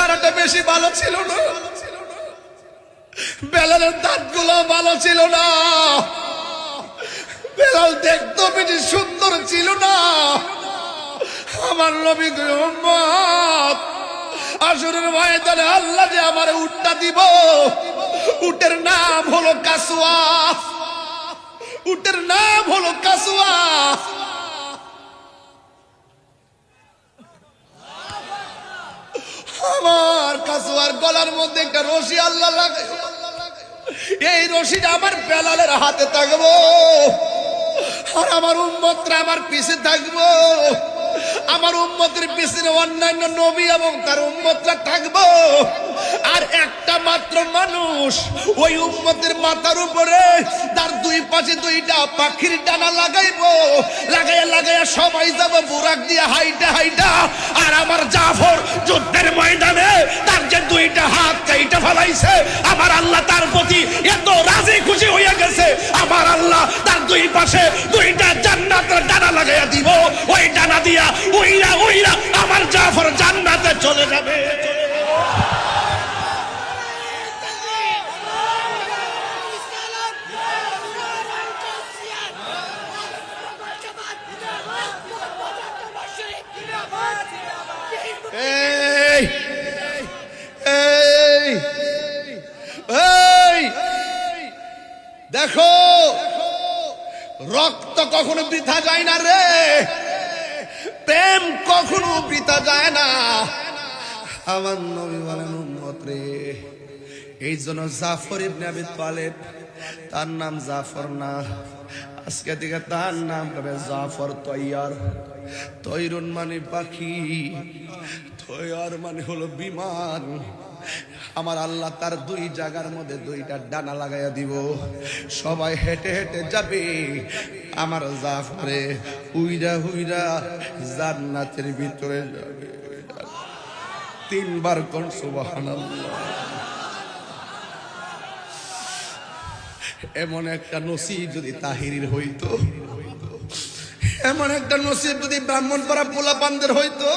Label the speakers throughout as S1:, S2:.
S1: চেহারাটা বেশি ভালো ছিল না, বেলালের দাঁতগুলো ভালো ছিল না, বেলাল দেখতে বেশি সুন্দর ছিল না। আমার নবী উম্মত আসরের ময়দানে আল্লাহ যে আমার উটটা দিব, উটের নাম হলো কাসওয়া, উটের নাম হলো কাসওয়া। আমার কাসওয়ার গলার মধ্যে একটা রশি আল্লাহ লাগাই, এই রশিটা আমার বেলালের হাতে থাকবো, আর আমার উম্মতরা আমার পিছে থাকবো। আমার উম্মতের পিছনে অন্যান্য নবী এবং তার উম্মতরা থাকবো, আর একটা মাত্র মানুষ ওই উম্মতের মাথার উপরে তার দুই পাশে দুইটা পাখির ডানা লাগাইবো, লাগাইয়া লাগাইয়া সবাই যাবো বুরাক দিয়ে হাইটা হাইটা। আর আমার জাফর যুদ্ধের ময়দানে তার যে দুইটা হাত কাইটা ফেলাইছে, আমার আল্লাহ তার প্রতি এত রাজি খুশি হয়ে গেছে, আমার আল্লাহ তার দুই পাশে দুইটা জান্নাতের ডানা লাগাইয়া দিব। ওই ডানা দিয়া উইরা উইরা আমার জাফর জান্নাতে চলে যাবে। দেখো, রক্ত কখনো বৃথা যায় না রে, প্রেম কখনো বৃথা যায় না। আমার নবী বলেন উম্মত রে, এই জন্য জাফর ইবনে আবি তালেব, তার নাম জাফর না, আজকে থেকে তার নাম হবে জাফর তৈয়ার। তৈরুন মানে পাখি, তৈয়ার মানে হলো বিমান। আমার আল্লাহ তার দুই জায়গার মধ্যে দুইটা ডানা লাগাইয়া দিব, সবাই হেঁটে হেঁটে যাবে, আমার জাফরে উইরা উইরা জান্নাতের ভিতরে যাবে। তিনবার কোন সুবহানাল্লাহ। এমন একটা নসিব যদি তাহিরির হইতো, এমন একটা নসিব যদি ব্রাহ্মণপাড়া পোলাপানদের হইতো,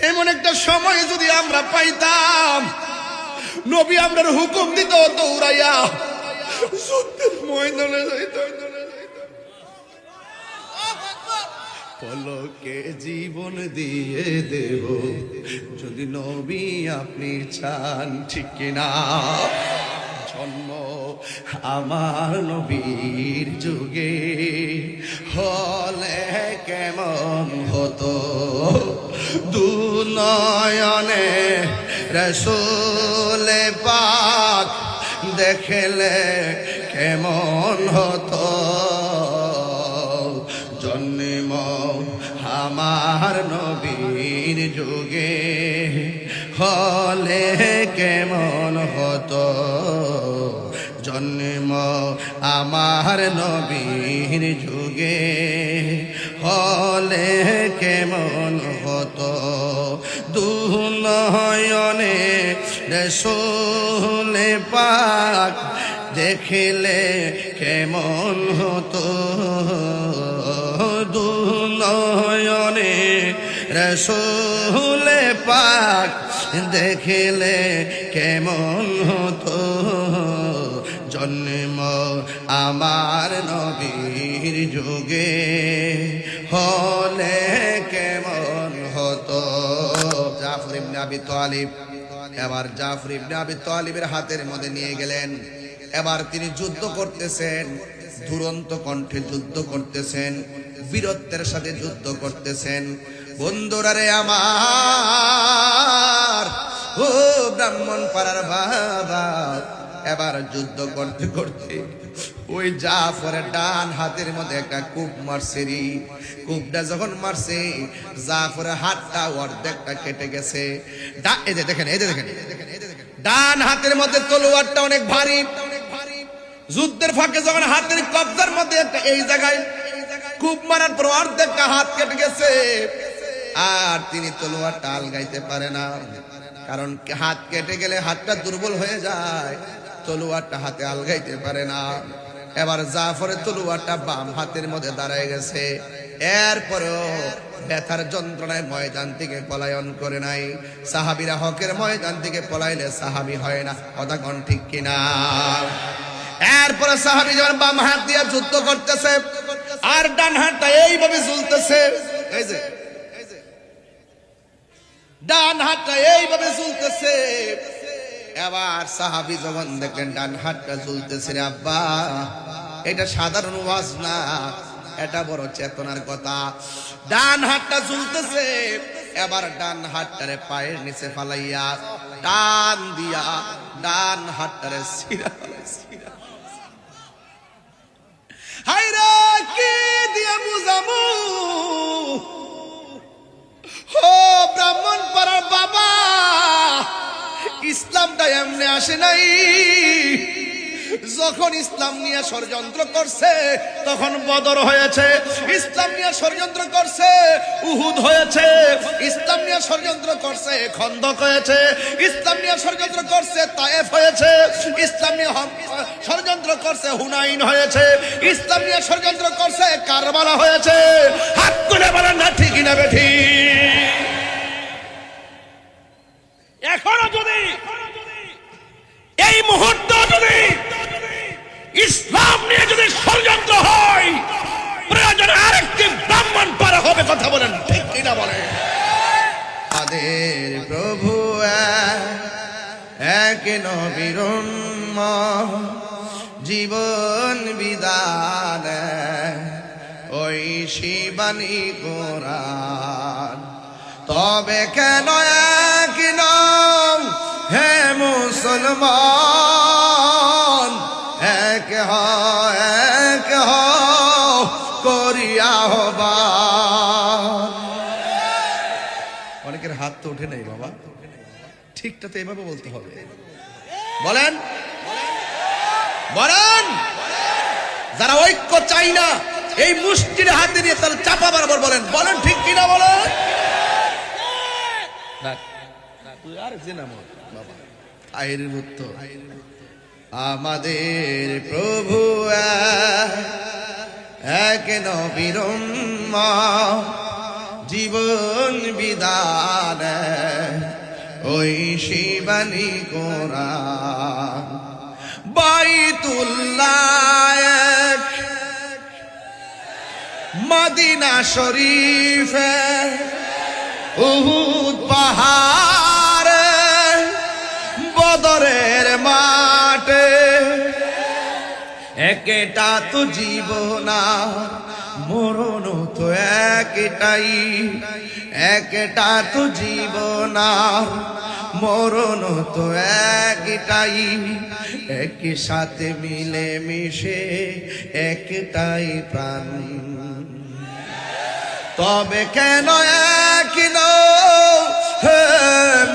S1: এমন একটা সময় যদি আমরা পাইতাম, নবী আমরার হুকুম দিত দৌড়াইয়া যুদ্ধের ময়দানে যাইতো। পলকে জীবন দিয়ে দেব যদি নবী আপনি চান, ঠিক কিনা? জন্ম আমার নবীর যুগে হলে কেমন হতো, দুনয়নে রাসূলে পাক দেখলে কেমন হতো, জন্ম আমার নবীর যুগে হলে কেমন হতো, জন্ম আমার নবীর যুগে হলে কেমন হতো, দুনয়নে রাসূলে পাক দেখলে কেমন হতো, দুনয়নে রাসূলে পাক দেখলে কেমন হতো, জন্ম আমার নবীর যুগে হলে কেমন হতো। জাফর ইবনে আবি তালিব, এবার জাফর ইবনে আবি তালিবের হাতের মধ্যে নিয়ে গেলেন। এবার তিনি যুদ্ধ করতেছেন, দুরন্ত কণ্ঠে যুদ্ধ করতেছেন, বীরত্বের সাথে যুদ্ধ করতেছেন। বন্ধুরা রে আমার, ও ব্রাহ্মণ পাড়ার বাবা, এবার যুদ্ধ করতে করতে ওই জাফরের ডান হাতের মধ্যে একটা কূপ মারছে। কূপটা যখন মারছে, জাফরের হাতটা অর্ধেকটা কেটে গেছে। এই যে দেখেন, এই যে দেখেন, ডান হাতের মধ্যে তলোয়ারটা অনেক ভারী। যুদ্ধের ফাঁকে যখন হাতের কবজার মধ্যে একটা এই জায়গায় কূপ মারার পর অর্ধেকটা হাত কেটে গেছে, আর তিনি তলোয়ারটা আলগাইতে পারে না, কারণ হাত কেটে গেলে হাতটা দুর্বল হয়ে যায়, তলোয়ারটা হাতে আলগাইতে পারে না। এবার জাফরের তলোয়ারটা বাম হাতের মধ্যে দাঁড়ায় গেছে। এরপরেও ব্যথার যন্ত্রণায় ময়দান থেকে পলায়ন করে নাই। সাহাবীরা হকের ময়দান থেকে পলাইলে সাহাবী হয় না, কথা কোন ঠিক কিনা? এরপরে সাহাবী যখন বাম হাত দিয়ে যুদ্ধ করতেছে আর ডান হাতটা এইভাবে ঝুলতেছে, এই যে ডান হাতটা এইভাবে ঝুলতেছে। এবার সাহাবী যখন দেখলেন ডান হাতটা ঝুলতেছে, রে আব্বা, এটা সাধারণ ওয়াজ না, এটা বড় চেতনার কথা। ডান হাতটা ঝুলতেছে, এবার ডান হাতটারে পায়ের নিচে ফালাইয়া টান দিয়া ডান হাতটারে ছিঁড়া ফেলাইছে। হায়রা কি দিয়া বুঝামু, ও ব্রাহ্মণ পাড়ার বাবা, ইসলামটা এমনি আসে নাই। যখন ইসলাম নিয়ে ষড়যন্ত্র করছে তখন বদর হয়েছে, ইসলাম নিয়ে ষড়যন্ত্র করছে উহুদ হয়েছে, ইসলাম নিয়ে ষড়যন্ত্র করছে খন্দক হয়েছে, ইসলাম নিয়ে ষড়যন্ত্র করছে তায়েফ হয়েছে, ইসলাম নিয়ে ষড়যন্ত্র করছে হুনাইন হয়েছে, ইসলাম নিয়ে ষড়যন্ত্র করছে কারবালা হয়েছে। হাত তুলে বলেন না ঠিক না বেঠি?
S2: এখনো যদি এই মুহূর্তে যদি ইসলাম নিয়ে যদি ষড়যন্ত্র হয়, প্রয়োজন আরেকটি ব্রাহ্মণ পারা হবে, কথা বলেন ঠিক কিনা? বলেন
S1: আমাদের প্রভু এক নবীর উম্মত, জীবন বিধান ওই শিবানী কোরআন। তবে কেন এক নাম হে মুসলমান, এক করিয়া আহ্বান। অনেকের হাত তো ওঠে নাই বাবা, ঠিকটা তো এভাবে বলতে হবে। বলেন বলেন, যারা ঐক্য চাই না এই মুষ্টির হাতে নিয়ে তার চাপা বরাবর বলেন, বলেন ঠিক কিনা? বলেন আমাদের প্রভু এক নবীর উম্মত, জীবন বিধান ওই শিবানী কোরআন। বাইতুল্লাহ মদিনা শরীফে উহুদ পাহাড়ে বদরের মাঠে, একটা তো জীবন মরণ তো একটাই, একটা তো জীবন মরণ তো একটাই, একই সাথে মিলে মিশে একটাই প্রাণ। তবে কেন এক হে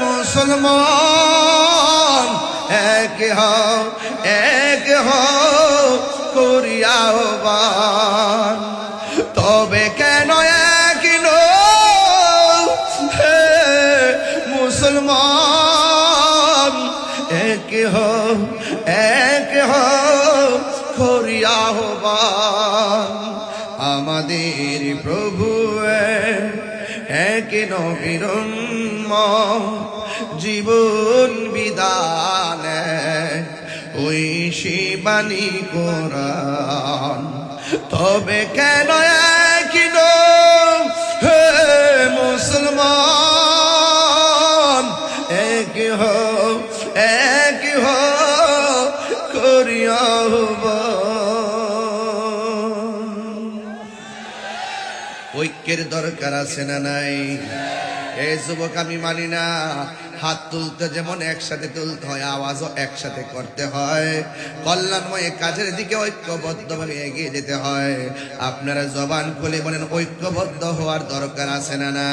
S1: মুসলমান, এক করিয়া আহ্বান। তবে কেন এক হে মুসলমান, এক করিয়া আহ্বান। আমাদের প্রভু এক নবীর উম্মত, জীবন বিধান ওই শিবানী কোরআন। তবে কেন এক হে মুসলমান, এক করিয়া ঐক্যের দরকার আছে না নাই? এই যুবক আমি মানি না, হাত তুলতে যেমন একসাথে তুলতে হয়, আওয়াজও একসাথে করতে হয়। কল্যাণময় কাজের দিকে ঐক্যবদ্ধভাবে এগিয়ে যেতে হয়। আপনারা জবান খুলে বলেন ঐক্যবদ্ধ হওয়ার দরকার আছে না না?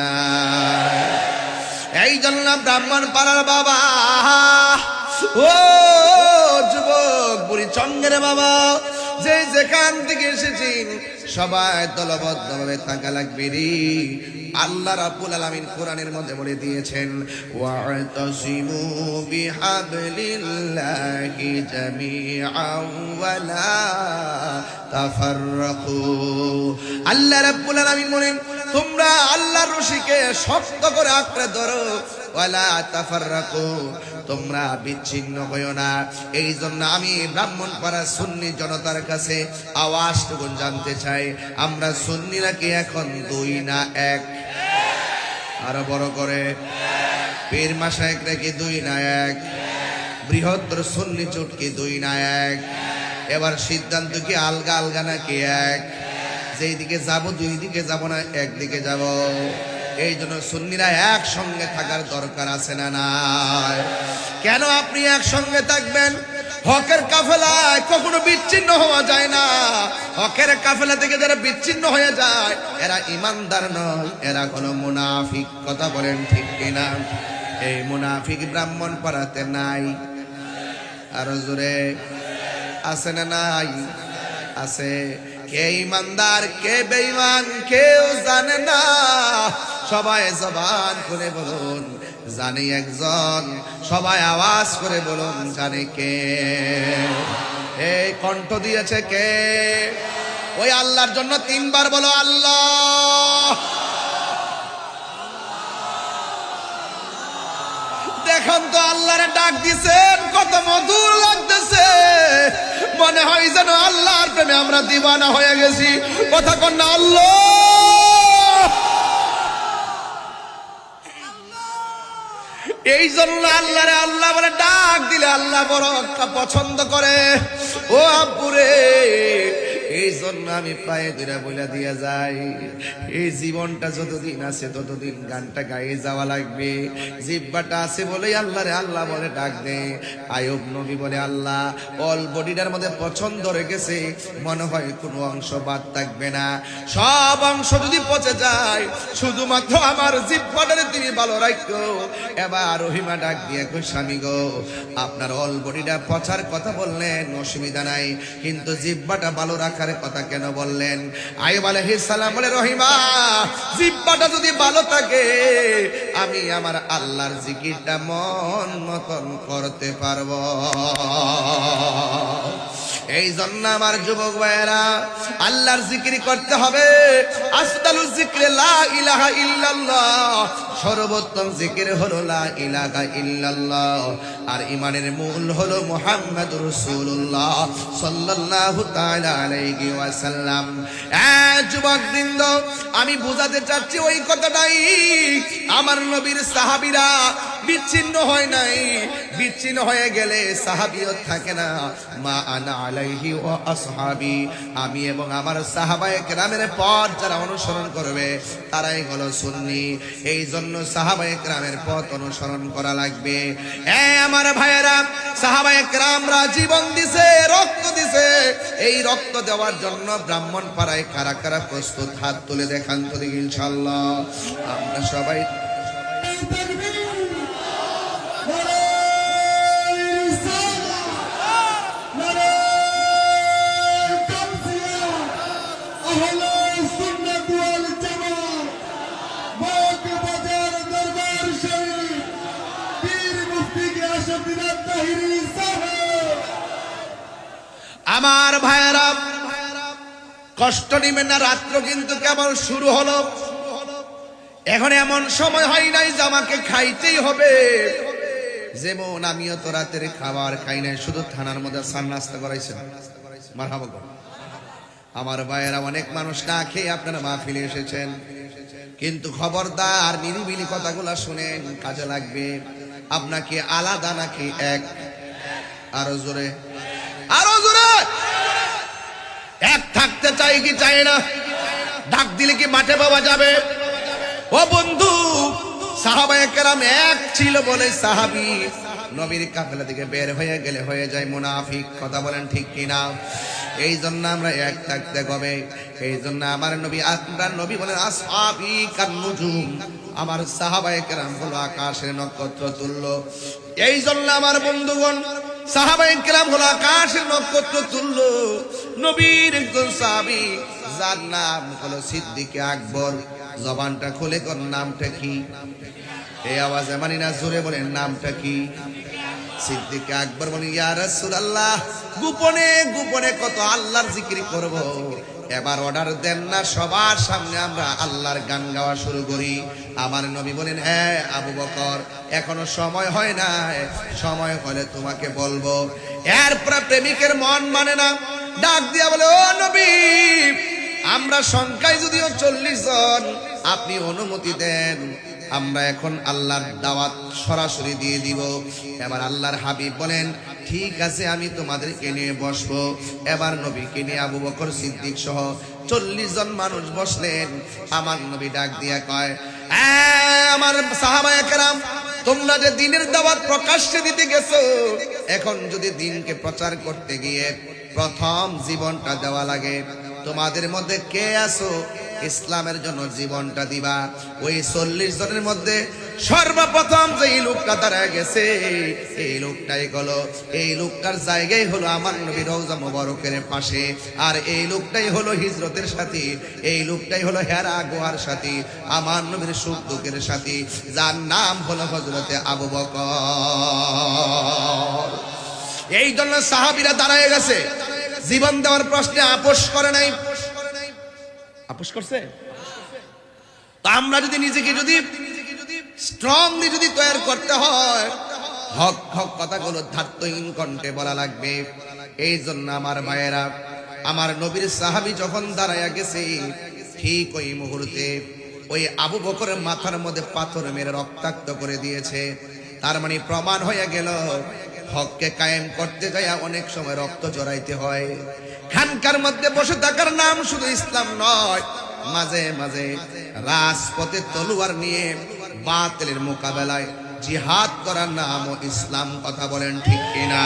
S1: এই জন্য ব্রাহ্মণ পাড়ার বাবা, ও যুবক বুড়ি চঙ্গের বাবা, যে যেখান থেকে এসেছেন সবাই দলবদ্ধভাবে থাকা লাগবে রে। আল্লাহ রাব্বুল আলামিন কোরআনের মধ্যে বলে দিয়েছেন, ওয়া'তাসিমু বিহাবলিল্লাহি জামিআন ওয়া লা তাফাররাকু। আল্লাহ রাব্বুল আলামিন বলেন, তোমরা আল্লাহর রশিকে শক্ত করে আঁকড়ে ধরো, ওয়ালা তাফাররাকু, তোমরা বিচ্ছিন্ন হইও না। এই জন্য আমি ব্রাহ্মণপাড়া সুন্নি জনতার কাছে আওয়াজটুকু জানতে চাই, আমরা সুন্নিরা কি এখন দুই না এক? আরো বড় করে, পীর মাশায়েখরা কি দুই না এক? বৃহত্তর সুন্নি জোট কি দুই না এক? এবার সিদ্ধান্ত কি আলগা আলগা নাকি এক? যেই দিকে যাব দুই দিকে যাব না, একদিকে যাব। এই জন্য সুন্নিরা একসঙ্গে থাকার দরকার আছে না নাই? কেন আপনি একসঙ্গে থাকবেন? হকের কাফেলায় কখনো বিচ্ছিন্ন হওয়া যায় না। হকের কাফেলা থেকে যারা বিচ্ছিন্ন হয়ে যায় এরা ইমানদার নয়, এরা কোনো মুনাফিক। কথা বলেন ঠিক কিনা? এই মুনাফিক ব্রাহ্মণপাড়াতে নাই। আরো জোরে, আছে না নাই? আছে। কে ইমানদার কে বেঈমান কেউ জানে না। সবাই জবান করে বলুন জানে একজন, সবাই আওয়াজ করে বলুন জানে কে। এই কণ্ঠ দিয়েছে কে? ওই আল্লাহর জন্য তিনবার বলো আল্লাহ। দেখুন তো আল্লাহরে ডাক দিছেন, কত মধুর লাগতেছে। মনে হয় যেন আল্লাহর প্রেমে আমরা দিওয়ানা হয়ে গেছি। কথা কন না আল্লাহ। এই জন্য আল্লাহরে আল্লাহ বলে ডাক দিলে আল্লাহ বড় পছন্দ করে। ও আব্বুরে, এই জন্য আমি পায়ে ধরে বলে দিয়ে যাই, এই জীবনটা যতদিন আছে ততদিন গানটা গায়ে যাওয়া লাগবে। জিহ্বাটা আছে বলে আল্লাহরে আল্লাহ বলে ডাক দে। আয়ুব নবী বলে আল্লাহ অল বডিটার মধ্যে পছন্দ রেখেছে, মনে হয় কোনো অংশ বাদ থাকবে না। সব অংশ যদি পচে যায় শুধুমাত্র আমার জিহ্বাটারে তুমি ভালো রাখো। এবার রহিমা ডাক দিয়ে কই, স্বামী গো, আপনার অল বডিটা পচার কথা বললেন অসুবিধা নাই, কিন্তু জিহ্বাটা ভালো রাখার কথা কেন বললেন? আইয়ুব আলাইহিস সালাম বলে, রহিমা, জিহ্বাটা যদি ভালো থাকে আমি আমার আল্লাহর জিকিরটা মন মতন করতে পারবো। এই জন্য আমার যুবক ভাইয়েরা আল্লাহর জিকির করতে হবে। আফদালুজ যিকরি লা ইলাহা ইল্লাল্লাহ, সর্বোত্তম জিকির হলো লা ইলাহা ইল্লাল্লাহ। আর ঈমানের মূল হলো মুহাম্মাদুর রাসূলুল্লাহ সাল্লাল্লাহু তাআলা আলাইহি ওয়াসাল্লাম। যুবকবৃন্দ, আমি বোঝাতে চাচ্ছি ওই কথাটাই। আমার নবীর সাহাবীরা বিচ্ছিন্ন হয় নাই। বিচ্ছিন্ন হয়ে গেলে সাহাবিয়ত থাকে না। মা আনা আলাইহি ওয়া আসহাবি, আমি এবং আমার সাহাবায়ে কেরামের পথ যারা অনুসরণ করবে তারাই হলো সুন্নি। এই জন্য সাহাবায়ে কেরামের পথ অনুসরণ করা লাগবে। আমার ভাইয়েরা, সাহাবায়ে কেরামরা জীবন দিছে, রক্ত দিছে। এই রক্ত দেওয়ার জন্য ব্রাহ্মণপাড়ায় কারা কারা প্রস্তুত? হাত তুলে দেখান তো দেখি। ইনশাআল্লাহ আমরা সবাই আমার ভাইয়েরা কষ্ট নিবেন না। রাত্র কিন্তু কেবল শুরু হলো। এখন এমন সময় হয় নাই যে আমাকে খাইতেই হবে। যেমন আমিও তো রাতের খাবার খাই নাই, শুধু থানার মধ্যে সান নাস্তা করাইছেন। মারহাবা কর। আমার ভাইয়েরা, অনেক মানুষ না খেয়ে আপনারা মাহফিলে এসেছেন, কিন্তু খবরদার নিরিবিলি কথাগুলা শুনেন, কাজে লাগবে। আপনাকে আলাদা নাকি এক? আরো জোরে, আরো জোরে। এক থাকতে চাই কি চাই না? ডাক দিলে কি মাঠে পাওয়া যাবে? ও বন্ধু, সাহাবায়ে কেরাম এক ছিল বলে সাহাবী নবীর কাফেলা থেকে বের হয়ে গেলে হয়ে যায় মুনাফিক। কথা বলেন ঠিক কিনা? এই জন্য আমরা এক থাকতে হবে। এই জন্য আমার নবী, আপনার নবী বলেন আসহাবী কান্নুজুম, আমার সাহাবায়ে কেরাম হলো আকাশের নক্ষত্র তুল্য। এই জন্য আমার বন্ধুগণ, সাহাবায়ে কেরাম হলো আকাশের নক্ষত্র তুল্য। নবীর একজন সাহাবী যার নাম হলো সিদ্দিক আকবর, জবানটা খুলে কোন নামটা কি? এই আওয়াজে মানি না, জোরে বলেন নামটা কি? সিদ্দিক আকবর বলেন, ইয়া রাসূলুল্লাহ, গোপনে গোপনে কত আল্লাহর জিকির করব, এবার অর্ডার দেন না, সবার সামনে আমরা আল্লাহর গান গাওয়া শুরু করি। আমার নবী বলেন, হ্যাঁ আবু বকর, এখনো সময় হয় না, সময় হলে তোমাকে বলবো। এরপর প্রেমিকের মন মানে না, ডাক দিয়া বলে, ও নবী, আমরা সংখ্যায় যদিও 40 জন, আপনি অনুমতি দেন, আমরা এখন আল্লাহর দাওয়াত সরাসরি দিয়ে দিব। এবার আল্লাহর হাবিব বলেন, ঠিক আছে, আমি তোমাদেরকে নিয়ে বসবো। এবার নবীকে নিয়ে আবু বকর সিদ্দিক সহ 40 জন মানুষ বসলেন। আমার নবী ডাক দিয়া কয়, আমার সাহাবায়ে কেরাম, তোমরা যে দ্বীনের দাওয়াত প্রকাশ্যে দিতে গেছো, এখন যদি দ্বীনকে প্রচার করতে গিয়ে প্রথম জীবনটা দেওয়া লাগে, তোমাদের মধ্যে কে আছো ইসলামের জন্য জীবনটা দিবা? ওই 40 জনের মধ্যে সর্বপ্রথম যে লোকটা দাঁড়ায় গেছে, এই লোকটাই হলো, এই লোকটার জায়গায় হলো আমার নবীর রওজা মুবারকের পাশে। আর এই লোকটাই হলো হিজরতের সাথী, এই লোকটাই হলো হেরা গুহার সাথী, আমার নবীর সুখ দুঃখের সাথী, যার নাম হলো হযরতে আবু বকর। এই জন্য সাহাবীরা দাঁড়ায় গেছে, জীবন দেওয়ার প্রশ্নে আপোষ করে নাই। আপোষ করছে? তো আমরা যদি নিজেকে যদি স্ট্রংলি যদি তৈরি করতে হয়, হক হক কথাগুলো ধাত্তহীন কণ্ঠে বলা লাগবে। এই জন্য আমার ভাইয়েরা, আমার নবীর সাহাবী যখন দাঁড়ায়া গেছে, ঠিক ওই মুহূর্তে ওই আবু বকরের মাথার মধ্যে পাথর মেরে রক্তাক্ত করে দিয়েছে। তার মানে প্রমাণ হয়ে গেল, হককে কায়েম করতে যায় অনেক সময় রক্ত জড়াইতে হয়। খানকার মধ্যে বসে থাকার নাম শুধু ইসলাম নয়, মাঝে মাঝে রাজপথে তলোয়ার নিয়ে বাতিলের মোকাবেলায় জিহাদ করার নামও ইসলাম। কথা বলেন ঠিক কিনা?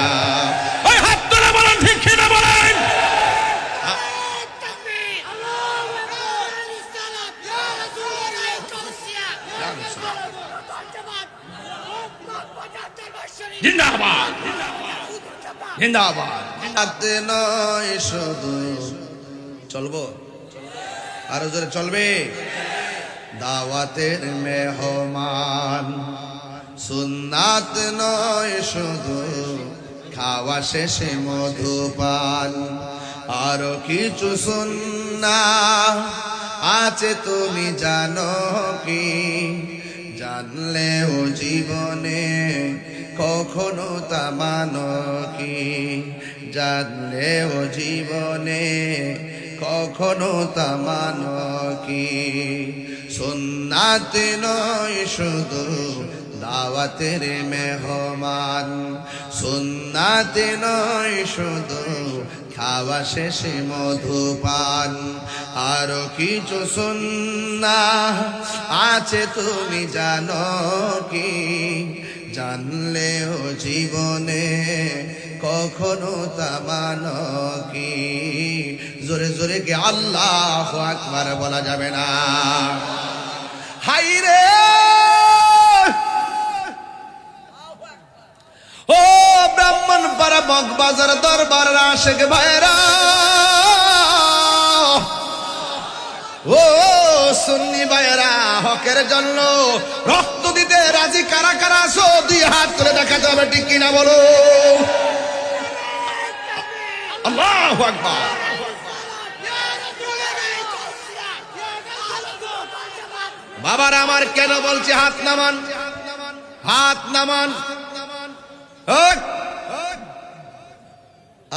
S2: ওই হাত তুলে বলেন ঠিক কিনা বলেন। জিন্দাবাদ জিন্দাবাদ।
S1: হাতে নয় শুধু, চলবো আরো জোরে চলবে, দাওয়াতের মেহমান, সুন্নাত নয় শুধু, খাওয়া শেষে মধুপান, আরো কিছু সুন্নাহ আছে তুমি জানো কি? জানলেও জীবনে কখনো তা মানো কি? জানলেও জীবনে কখনো তা মানো কি? সুন্নাত নয় শুধু, দাওয়াতের মেহমান, সুন্নাত নয় শুধু, খাওয়া শেষে মধুপান, আরো কিছু সুন্নাহ আছে তুমি জানো কি? জানলেও জীবনে কখনো তা মানো কি? জোরে জোরে কি আল্লাহু আকবার বলা যাবে না? হাইরে ও ব্রাহ্মণ পাড়া মগবাজার দরবার আশেক ভাইরা, ও সুন্নি ভাইরা, হকের জন্য রক্ত দিতে রাজি কারা কারা আছো? 2 হাত তুলে দেখাতে হবে, ঠিক কিনা বলো? আল্লাহু আকবার। বাবারা আমার, কেন বলছি হাত নামান, হাত নামান।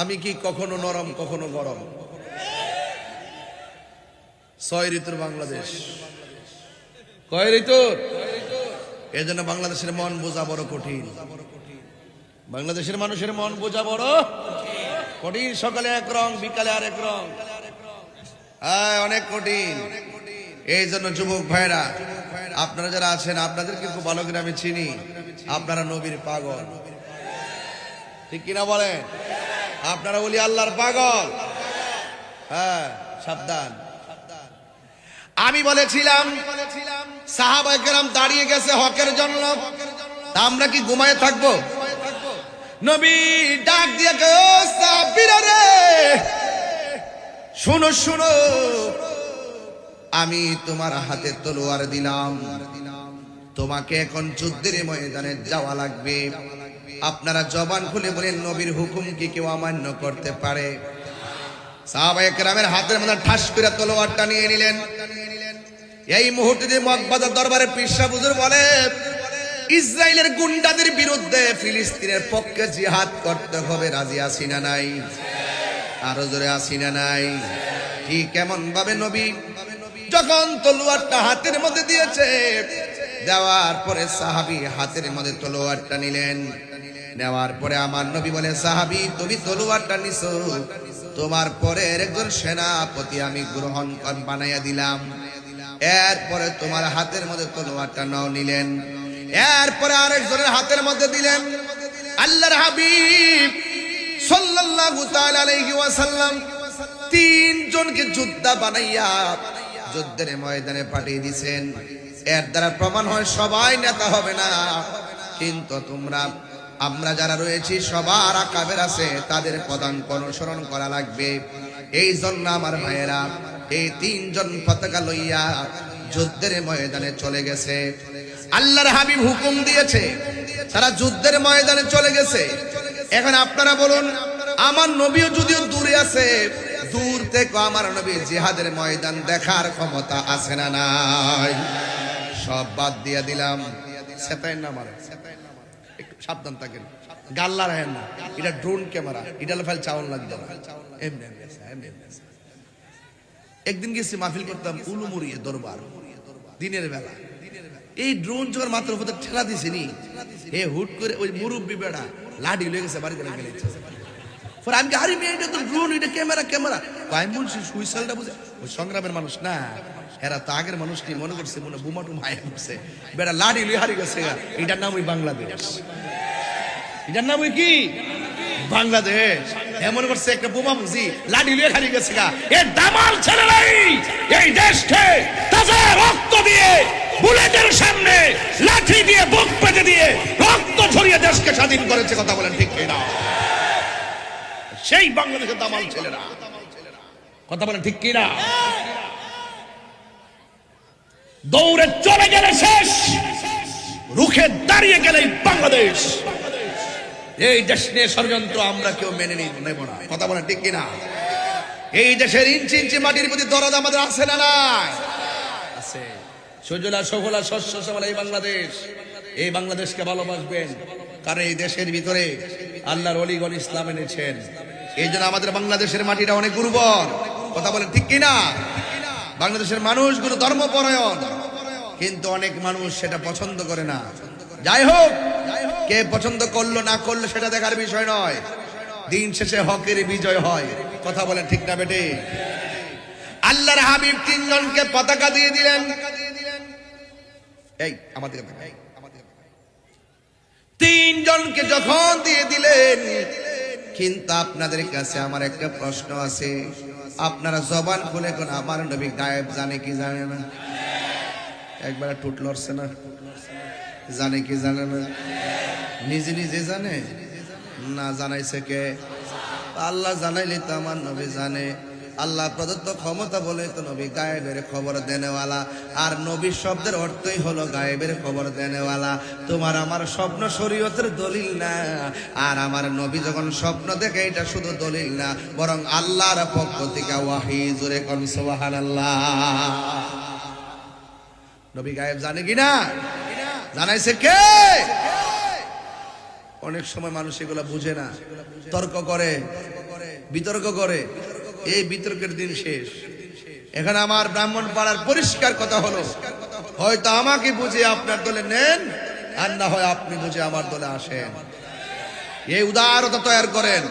S1: আমি কি কখনো নরম কখনো গরম? 6 ঋতুর বাংলাদেশ। কয় ঋতুর? এই জন্য বাংলাদেশের মন বোঝা বড় কঠিন। বাংলাদেশের মানুষের মন বোঝা বড় কঠিন। সকালে এক রং, বিকালে আরেক রং, অনেক কঠিন। এই জন্য যুবক ভাইরা, আপনারা যারা আছেন, আপনাদেরকে খুব ভালো করে আমি চিনি, আপনারা নবীর পাগল, ঠিক কিনা বলেন? আপনারা বলি আল্লাহর পাগল। হ্যাঁ, সাবধান। আমি বলেছিলাম সাহাবায়ে কেরাম দাঁড়িয়ে গেছে হকের জন্য, তা আমরা কি ঘুমায়ে থাকবো? নবী ডাক দিয়ে ও সাহাবীরা রে, শুনো শুনো, আমি তোমার হাতে তলোয়ার দিলাম, তোমাকে এখন যুদ্ধের ময়দানে যাওয়া লাগবে। আপনারা জবান খুলে বলেন নবীর হুকুম কি কেউ অমান্য করতে পারে? সাহাবায়ে কেরামের হাতের মধ্যে ঠাস করে তলোয়ারটা নিয়ে নিলেন। এই মুহূর্তে মক্কার দরবারে পীর সাহেব হুজুর বলে, ইসরায়েলের গুন্ডাদের বিরুদ্ধে ফিলিস্তিনের পক্ষে জিহাদ করতে হবে, রাজি আছি না নাই? আরো জোরে আছি না নাই? ঠিক কেমন ভাবে নবী যখন তলোয়ারটা হাতের মধ্যে দিয়েছে, দেওয়ার পরে সাহাবী হাতের মধ্যে তলোয়ারটা নিলেন। নেওয়ার পরে আমার নবী বলে, সাহাবী তুমি তলোয়ারটা নিছো, তোমার পরের একজন সেনাপতি আমি গ্রহণ বানাইয়া দিলাম। এরপরে তোমার হাতের মধ্যে তলোয়ারটা নাও নিলেন। এরপরে আরেকজনের হাতের মধ্যে দিলেন। আল্লাহর হাবিব সাল্লাল্লাহু তাআলা আলাইহি ওয়াসাল্লাম তিনজনকে যোদ্ধা বানাইয়া যুদ্ধের ময়দানে পাঠিয়ে দিয়েছেন। এর দ্বারা প্রমাণ হয় সবাই নেতা হবে না, কিন্তু আমরা যারা রয়েছি সবার আকাবের আছে, তাদের পদাঙ্ক অনুসরণ করা লাগবে। এই জন্য আমার ভাইয়েরা এই তিনজন পতাকা লইয়া যুদ্ধের ময়দানে চলে গেছে। আল্লাহর হাবিব হুকুম দিয়েছে, তারা যুদ্ধের ময়দানে চলে গেছে। এখন আপনারা বলুন, আমার নবীও যদিও দূরে আছে, দূর থেকে আমার নবী জিহাদের ময়দান দেখার ক্ষমতা আছে না নাই? সব বাদ দিয়ে দিলাম। সেটাই না মারে, একটু সাবধান থাকেন, গাল্লা রাখেন না। এটা ড্রোন ক্যামেরা, এটা ফেল চাউল লাগবে না। এমনি একদিন গেছি মাহফিল করতাম উলুমুড়িয়ে দরবার, দিনের বেলা। এই ড্রোন যখন মাত্র উপরে ঠেলা দিছে নি, এ হুট করে ওই মুরব্বী বেড়া লাঠি লয়ে গেছে, বাড়ি করে গেলে আমি আরে মেয়ে, এটা তো ড্রোন, এটা ক্যামেরা। আমি বলছি সুইসালটা বুঝে, ওই সংগ্রামের মানুষ না, এরা তো আগের মানুষ কি মনে করছে, মনে বোমা টুমা করছে, বেড়া লাঠি লয়ে হারিয়ে গেছে। এটার নাম ওই বাংলাদেশ, এটার নাম ওই কি বাংলাদেশ। এমন করছে একটা বোমা বুঝি লাঠি লয়ে হারিয়ে গেছে। এ দামাল ছেলেরাই এই দেশকে তাজা রক্ত দিয়ে, বুলেটের সামনে লাঠি দিয়ে, বুক পেতে দিয়ে রক্ত ঝরিয়ে দেশকে স্বাধীন করেছে। কথা বলেন ঠিক কিনা? সেই বাংলাদেশের দামাল ছেলেরা, কথা বলেন ঠিক কিনা? দৌড়ে চলে গেলে শেষ, রুখে দাঁড়িয়ে গেলে বাংলাদেশ। এই দেশ নিয়ে ষড়যন্ত্র আমরা কেউ মেনে নেব না। কথা বলেন ঠিক কিনা? এই দেশের ইঞ্চি ইঞ্চি মাটির প্রতি দরদ আমাদের আছে না নাই? আছে। সুজলা সফলা শস্য শ্যামলা এই বাংলাদেশ। এই বাংলাদেশকে ভালোবাসবেন, কারণ এই দেশের ভিতরে আল্লাহর ওলিগণ ইসলাম এনেছেন। এই জন্য আমাদের বাংলাদেশের মাটিটা অনেক উর্বর। কথা বলেন ঠিক কিনা? বাংলাদেশের মানুষগুলো ধর্মপরায়ণ, কিন্তু অনেক মানুষ সেটা পছন্দ করে না। যাই হোক, কে পছন্দ করলো না করলো সেটা দেখার বিষয় নয়, দিন শেষে হকের বিজয় হয়। কথা বলেন ঠিক না বেটে? আল্লাহর হাবিব তিনজনকে পতাকা দিয়ে দিলেন। এই আমাদের তিনজনকে যখন দিয়ে দিলেন, কিন্তু আপনাদের কাছে আমার একটা প্রশ্ন আছে, আপনারা জবান খুলে কোন আমার নবী গায়েব জানে কি জানে না? একবার টুট লড়ছে না? জানে কি জানে না? নিজে নিজে জানে না? জানাইছে কে? আল্লাহ জানাইলে তো আমার নবী জানে। আল্লাহ প্রদত্ত ক্ষমতা বলে তো নবী গায়েবের খবর দেনেওয়ালা। আর নবী শব্দের অর্থই হলো গায়েবের খবর দেনেওয়ালা। তোমার আমার স্বপ্ন শরীয়তের দলিল না, আর আমার নবী যখন স্বপ্ন দেখে এটা শুধু দলিল না, বরং আল্লাহর পক্ষ থেকে ওয়াহী। জোরে কোন সুবহানাল্লাহ। নবী গায়েব জানে কিনা? জানাইছে কে? অনেক সময় মানুষ এগুলো বুঝে না, তর্ক করে, বিতর্ক করে। এই বিতর্কের দিন শেষ। এখানে আমার ব্রাহ্মণ পাড়ার পরিষ্কার কথা হলো, হয়তো আমাকে বুঝে আপনার দলে নেন, আর না হয় আপনি বুঝে আমার দলে আসেন। এই উদারতা তৈরি করেন।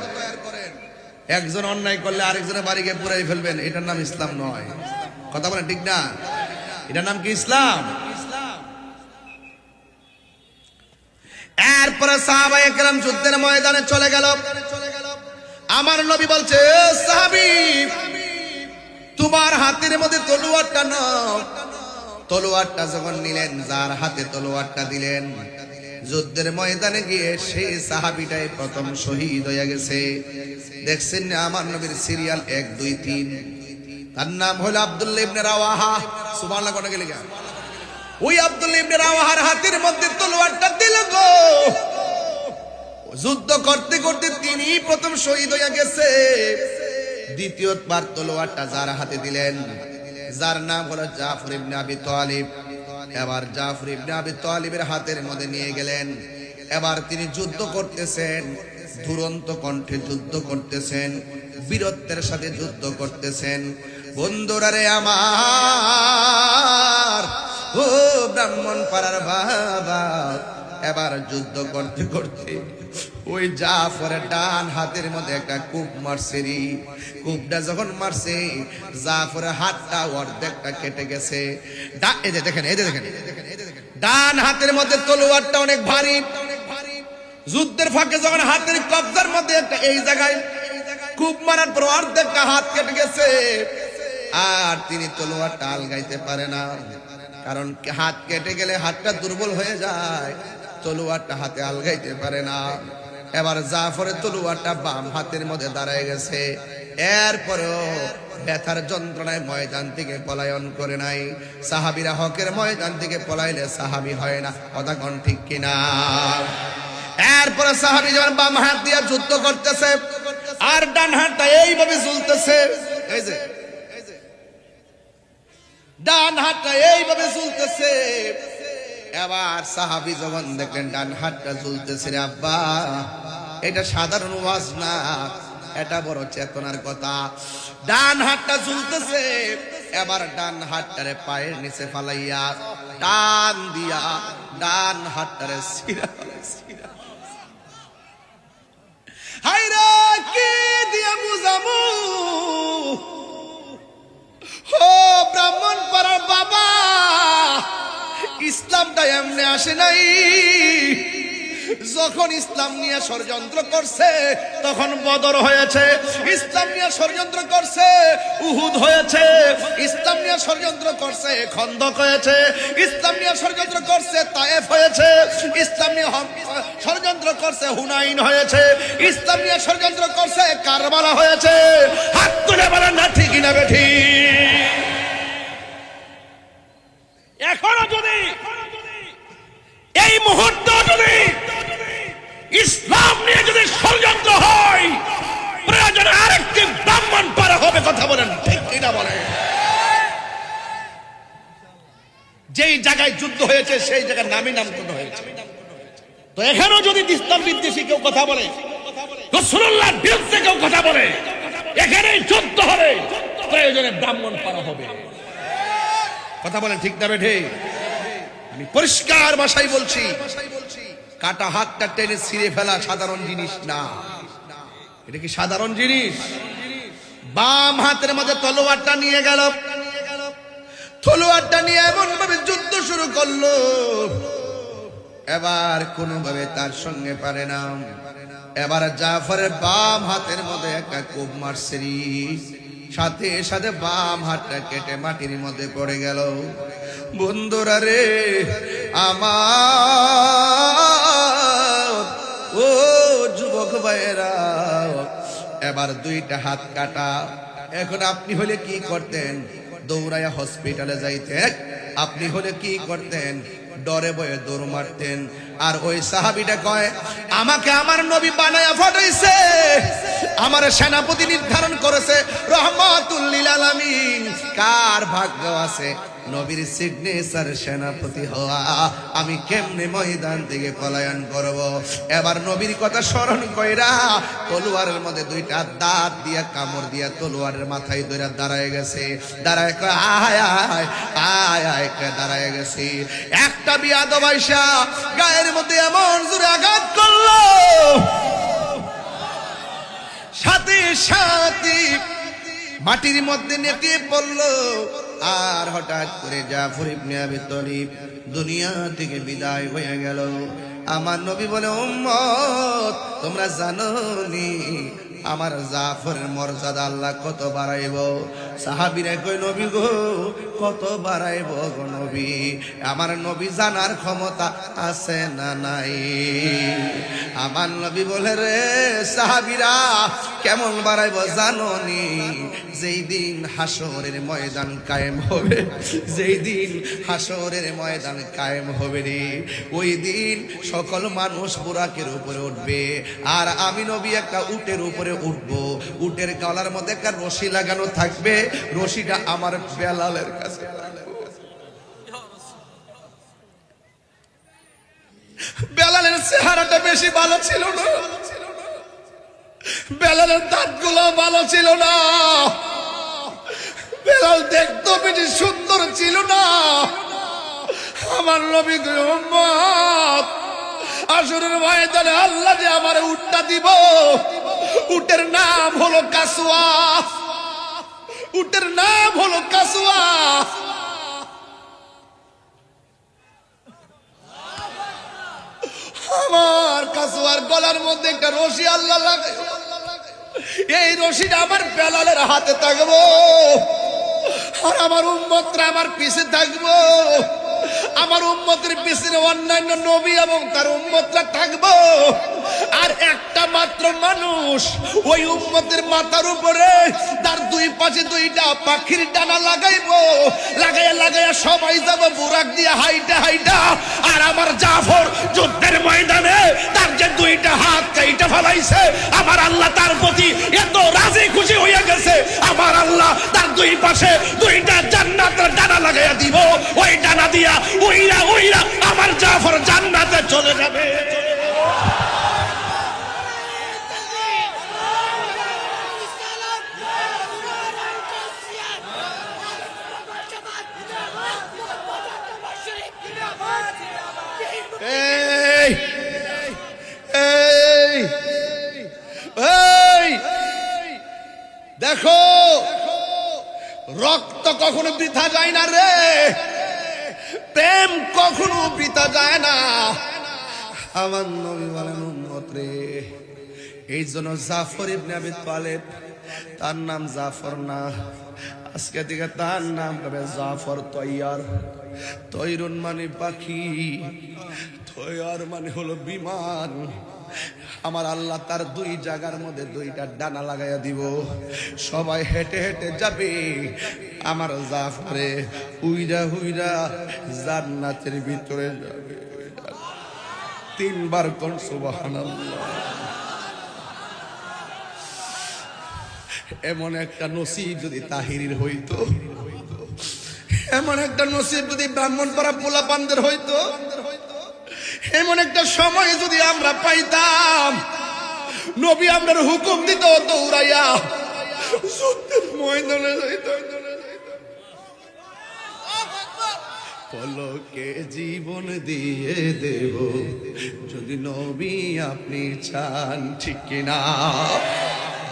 S1: একজন অন্যায় করলে আরেকজনের বাড়িকে পুরাই ফেলবেন, এটার নাম ইসলাম নয়। কথা বলেন ঠিক না? এটার নাম কি ইসলাম? এরপরে সাহাবায়ে কেরাম যুদ্ধের ময়দানে চলে গেল। আমার নবী বলছে, সাহাবী তোমার হাতের মধ্যে তলোয়ারটা নাও। তলোয়ারটা যখন নিলেন, যার হাতে তলোয়ারটা দিলেন, যুদ্ধের ময়দানে গিয়ে সেই সাহাবীটাই প্রথম শহীদ হয়ে গেছে। দেখছেন না আমার নবীর সিরিয়াল 1 2 3, তার নাম হলো আব্দুল্লাহ ইবনে রাওয়াহা। সুবহানাল্লাহ কোন গেলে গা? ওই আব্দুল্লাহ ইবনে রাওয়াহার হাতের মধ্যে তলোয়ারটা দিল গো। যুদ্ধ করতে করতে তিনি প্রথম শহীদ হয়ে গেছে। দ্বিতীয়বার তলোয়ারটা যার হাতে দিলেন, যার নাম হলো জাফর ইবনে আবি তালিব। এবার জাফর ইবনে আবি তালিবের হাতের মধ্যে নিয়ে গেলেন। এবার তিনি যুদ্ধ করতেছেন, দুরন্ত কণ্ঠে যুদ্ধ করতেছেন, বীরত্বের সাথে যুদ্ধ করতেছেন। বন্ধুরা রে আমার, ও ব্রাহ্মণ পাড়ার বাবা, এবার যুদ্ধ করতে করতে ওই জাফরের ডান হাতের মধ্যে একটা কূপ মারছে। কূপটা যখন মারছে, জাফরের হাতটা অর্ধেকটা কেটে গেছে। এই যে দেখেন, ডান হাতের মধ্যে তলোয়ারটা অনেক ভারী। যুদ্ধের ফাঁকে যখন হাতের কবজার মধ্যে একটা এই জায়গায় কূপ মারার পর অর্ধেকটা হাত কেটে গেছে। আর তিনি তলোয়ারটা আলগাইতে পারে না, কারণ হাত কেটে গেলে হাতটা দুর্বল হয়ে যায়, তলোয়ারটা হাতে আলগাইতে পারে না। এবার জাফরের তলোয়ারটা বাম হাতের মধ্যে দাঁড়ায় গেছে। এরপরেও ব্যথার যন্ত্রণায় ময়দান থেকে পলায়ন করে নাই। সাহাবীরা হকের ময়দান থেকে পলাইলে সাহাবী হয় না, কথা কোন ঠিক কিনা? এরপরে সাহাবী যখন বাম হাত দিয়ে যুদ্ধ করতেছে আর ডান হাতটা এইভাবে ঝুলতেছে, এই যে ডান হাতটা এইভাবে ঝুলতেছে। এবার সাহাবী যখন দেখলেন ডান হাতটা ঝুলতেছে, রে আব্বা, এটা সাধারণ ওয়াজ না, এটা বড় চেতনার কথা। ডান হাতটা ঝুলতেছে, এবার ডান হাতটারে পায়ের নিচে ফালাইয়া টান দিয়া ডান হাতটারে ছিঁড়া ফেলেছে। হায়রা কি দিয়া বুঝামু, ও ব্রাহ্মণ পাড়ার বাবা, ইসলামটা এমনি আসে নাই। যখন ইসলাম নিয়ে ষড়যন্ত্র করছে তখন বদর হয়েছে, ইসলাম নিয়ে ষড়যন্ত্র করছে উহুদ হয়েছে, ইসলাম নিয়ে ষড়যন্ত্র করছে খন্দক হয়েছে, ইসলাম নিয়ে ষড়যন্ত্র করছে তায়েফ হয়েছে, ইসলাম নিয়ে ষড়যন্ত্র করছে হুনাইন হয়েছে, ইসলাম নিয়ে ষড়যন্ত্র করছে কারবালা হয়েছে। হাত তুলে বলেন না ঠিক না বেঠি?
S2: এখনো যদি এই মুহূর্তে যদি ইসলাম নিয়ে যদি ষড়যন্ত্র হয়, প্রয়োজনে আরেকটি ব্রাহ্মণ পাড়া হবে, কথা বলেন ঠিক কিনা? বলে যেই জায়গায় যুদ্ধ হয়েছে সেই জায়গার নামই নামকরণ হয়েছে। তো এখানেও যদি ইসলাম বিদ্বেষী কেউ কথা বলে, রাসূলুল্লাহর বিরুদ্ধে কেউ কথা বলে, এখানেই যুদ্ধ হবে, প্রয়োজনে ব্রাহ্মণ পাড়া হবে, কথা বলেন ঠিক না বেঠে? আমি পরিষ্কার ভাষায় বলছি, কাটা হাতটা টেনে ছিঁড়ে ফেলা সাধারণ জিনিস না। এটা কি সাধারণ জিনিস? বাম হাতের মধ্যে তলোয়ারটা নিয়ে গেল, তলোয়ারটা নিয়ে এমন ভাবে যুদ্ধ শুরু করলো, এবার কোনোভাবে তার সঙ্গে পারে না। এবার জাফরের বাম হাতের মধ্যে একটা কোপ মারছে, সাথে সাথে বাম হাতটা কেটে মাটির মধ্যে পড়ে গেল। বন্ধুরা রে আমার, ও যুবক ভাইয়েরা, এবার দুইটা হাত কাটা। এখন আপনি হলে কি করতেন? দৌড়াইয়া হসপিটালে যাইতেন। আপনি হলে কি করতেন? ডরে ভয়ে দৌড় মারতেন। আর ওই সাহাবীটা কয়, আমাকে আমার নবী বানায়া পাঠাইছে, আমার সেনাপতি নির্ধারণ করেছে রহমাতুল লিল আলামিন। কার ভাগ্য আছে নবীর সিগনেচার সেনাপতি হওয়া? আমি কেমনে ময়দান থেকে পলায়ন করব? এবার নবীর কথা স্মরণ কইরা তলোয়ারের মধ্যে দুইটা দাঁত দিয়া কামড় দিয়া তলোয়ারের মাথায় ধরে দাঁড়ায় গেছে। দাঁড়ায় আয় আয় আয় আয় দাঁড়ায় গেছে। একটা বিয়াদব আইসা গায়ের মধ্যে এমন জোরে আঘাত করলো, সাথে সাথে মাটির মধ্যে নেটে পড়লো। আর হঠাৎ করে জাফর ইবনে আবি তালিব দুনিয়া থেকে বিদায় হয়ে গেল। আমার নবী বলে, উম্মত তোমরা জানো নি
S1: আমার জাফরের মর্যাদা আল্লাহ কত বাড়াইব। সাহাবীরা কই নবী গো কত বাড়াইব গো নবী? আমার নবী জানার ক্ষমতা আছে না নাই? আমার নবী বলে রে সাহাবীরা কেমন বাড়াইব জানো নি? যেই দিন হাসরের ময়দান কায়েম হবে, যেই দিন হাসরের ময়দান কায়েম হবে রে, ওই দিন সকল মানুষ বুরাকের উপরে উঠবে, আর আমি নবী একটা উটের উপরে উঠবো। উটের গলার মধ্যে একটা রশি লাগানো থাকবে, রশিটা আমার বেলালের কাছে। বেলালের চেহারাটা বেশি ভালো ছিল না, বেলালের দাঁতগুলো ভালো ছিল না, বেলাল দেখতে বেশি সুন্দর ছিল না। আমার নবী উম্মত আসরের ময়দানে আল্লাহ যে আমার উটটা দিব, উটের নাম হলো কাসওয়া, উটের নাম হলো কাসওয়া। আমার কাসওয়ার গলার মধ্যে একটা রশি আল্লাহ লাগাই, এই রশিটা আমার বেলালের হাতে থাকবো, আর আমার উম্মতরা আমার পিছে থাকবো। আমার উম্মতের পিছনে অন্যান্য নবী এবং তার উম্মতরা থাকবো, আর একটা মাত্র মানুষ ওই উম্মতের মাথার উপরে তার দুই পাশে দুইটা পাখির ডানা লাগাইবো। লাগাইয়া লাগাইয়া সবাই যাব বুরাক দিয়ে হাইটা হাইটা, আর আমার জাফর যুদ্ধের ময়দানে তার যে দুইটা হাত কাইটা ফেলাইছে, আমার আল্লাহ তার প্রতি এত রাজি খুশি হইয়া গেছে, আমার আল্লাহ তার দুই পাশে দুইটা জান্নাতের ডানা লাগাইয়া দিব। ওই ডানা দিয়া উইরা উইরা আমার জাফর জান্নাতে চলে যাবে। এই এই এই দেখো, রক্ত কখনো বৃথা যায় না রে, প্রেম কখনো বৃথা যায় না। আমার নবী বলেন উম্মত রে, এই জন্য জাফর ইবনে আবি তালেব, তার নাম জাফর না, আজকে থেকে তার নাম হবে জাফর তৈয়ার। তৈরুন মানে পাখি, তৈয়ার মানে হলো বিমান। আমার আল্লাহ তার দুই জায়গার মধ্যে দুইটা ডানা লাগাইয়া দিব, সবাই হেঁটে হেঁটে যাবে, আমার জাফরে উইরা উইরা জান্নাতের ভিতরে যাবে। তিনবার কোন সুবহানাল্লাহ। এমন একটা নসিব যদি তাহিরির হইতো, এমন একটা নসিব যদি ব্রাহ্মণপাড়া পোলাপানদের হইতো, এমন একটা সময় যদি আমরা পাইতাম, নবী আমরার হুকুম দিত দৌড়াইয়া যুদ্ধের ময়দানে যাইত। পলকে জীবন দিয়ে দেব যদি নবী আপনি চান, ঠিক কিনা?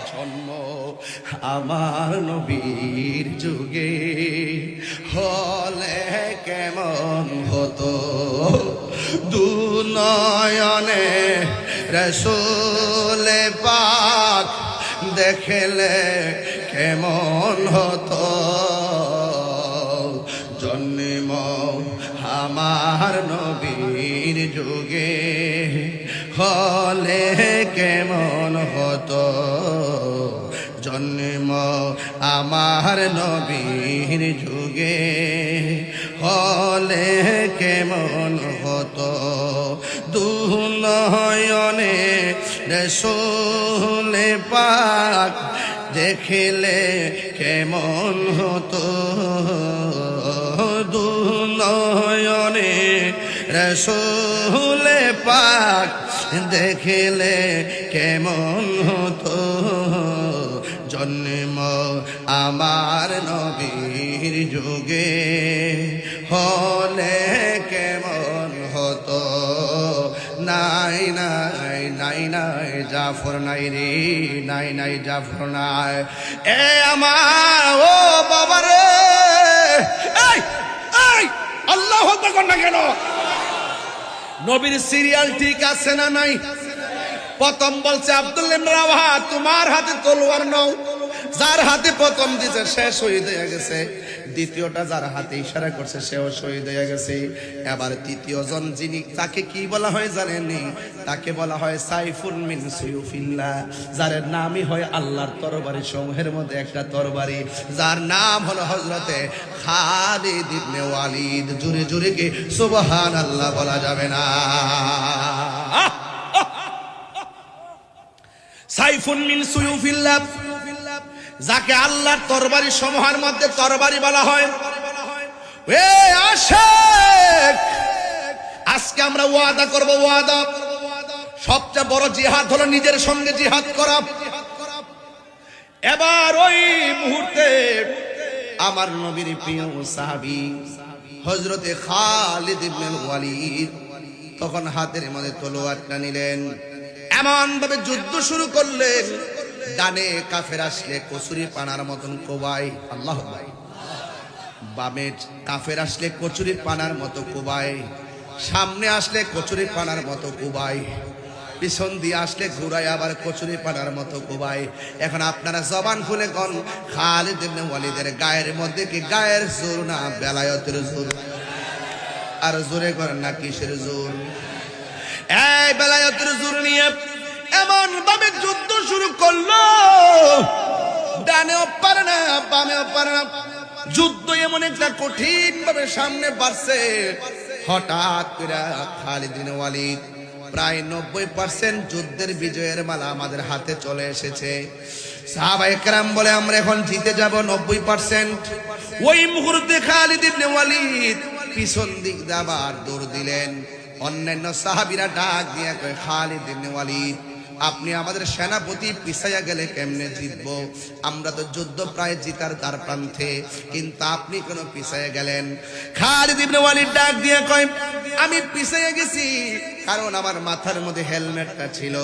S1: জন্ম আমার নবীর যুগে হলে কেমন হতো, দুনয়নে রাসূলে পাক দেখলে কেমন হতো, জন্ম আমার নবীর যুগে হলে কেমন হতো, জন্ম আমার নবীর যুগে হলে কেমন হতো, দুনয়নে রাসূলে পাক দেখলে কেমন হতো, দুনয়নে রাসূলে পাক দেখলে কেমন হতো, জন্ম আমার নবীর যুগে হলে কেমন হতো। নাই নাই নাই নাই জাফর নাই রে, নাই নাই জাফর নাই। এ আমার ও বাবা রে, এই এই আল্লাহু আকবার না কেন? নবীর সিরিয়াল ঠিক আছে না নাই? প্রথম বলছে আব্দুল্লাহ ইবনে রাওয়াহা, তোমার হাতে তলোয়ার নাও। যার হাতে প্রথম দিছে সে শহীদ হয়ে গেছে। দ্বিতীয়টা যার হাতে ইশারা করছে সেও শহীদ হয়ে গেছে। এবার তৃতীয় জন যিনি, তাকে কি বলা হয় জানেননি? তাকে বলা হয় সাইফুন মিন সুয়ুফিল্লাহ, যার নামই হয় আল্লাহর তরবারি সমূহের মধ্যে একটা তরবারি, যার নাম হলো হযরতে খালিদ ইবনে ওয়ালিদ। জোরে জোরে কি সুবহানাল্লাহ বলা যাবে না? সাইফুন মিন সুয়ুফিল্লাহ, যাকে আল্লাহর তরবারি সমূহের মধ্যে তরবারি বলা হয়। এ আশিক, আজকে আমরা ওয়াদা করব, ওয়াদা, সবচেয়ে বড় জিহাদ হলো নিজের সঙ্গে জিহাদ করা। এবার ওই মুহূর্তে আমার নবীর প্রিয় সাহাবী হযরতে খালিদ ইবনে ওয়ালিদ তখন হাতের মধ্যে তলোয়ারটা নিলেন, এমন ভাবে যুদ্ধ শুরু করলেন, ডানে কাফের আসলে কচুরি পানার মতন কোবাই, আল্লাহ ভাই, বামে কাফের আসলে কচুরি পানার মতো কোবাই, সামনে আসলে কচুরি পানার মতো কোবাই, পিছন দিয়ে আসলে ঘুরাই আবার কচুরি পানার মতো কোবাই। এখন আপনারা জবান খুলে কোন, খালিদ ইবনে ওয়ালিদের গায়ের মধ্যে কি গায়ের জোর না বেলায়েতের জোর? আর জোরে করেন না কিসের জোর? এই বেলায়েতের জোর নিয়ে এমন ভাবে যুদ্ধ শুরু করলো, ডানেও পারে না বামেও পারে না। যুদ্ধ এমন একটা কঠিন ভাবে সামনে বাড়ছে, হঠাৎ করে খালিদ ইবনে ওয়ালিদ প্রায় 90% যুদ্ধের বিজয়ের মালা আমাদের হাতে চলে এসেছে। সাহাবায়ে কেরাম বলে আমরা এখন জিতে যাব 90%। ওই মুহূর্তে খালিদ ইবনে ওয়ালিদ পিছন দিক দিয়ে আবার দৌড় দিলেন। অন্যান্য সাহাবীরা ডাক দিয়ে কয়, খালিদ ইবনে ওয়ালিদ, আপনি আমাদের সেনাপতি, পিছাইয়া গেলে কেমনে জিতবো? আমরা তো যুদ্ধ প্রায় জিতার দ্বার প্রান্তে, কিন্তু আপনি কেন পিছাইয়া গেলেন? খালিদ ইবনে ওয়ালিদ ডাক দিয়ে কয়, আমি পিছাইয়া গেছি কারণ আমার মাথার মধ্যে হেলমেটটা ছিল,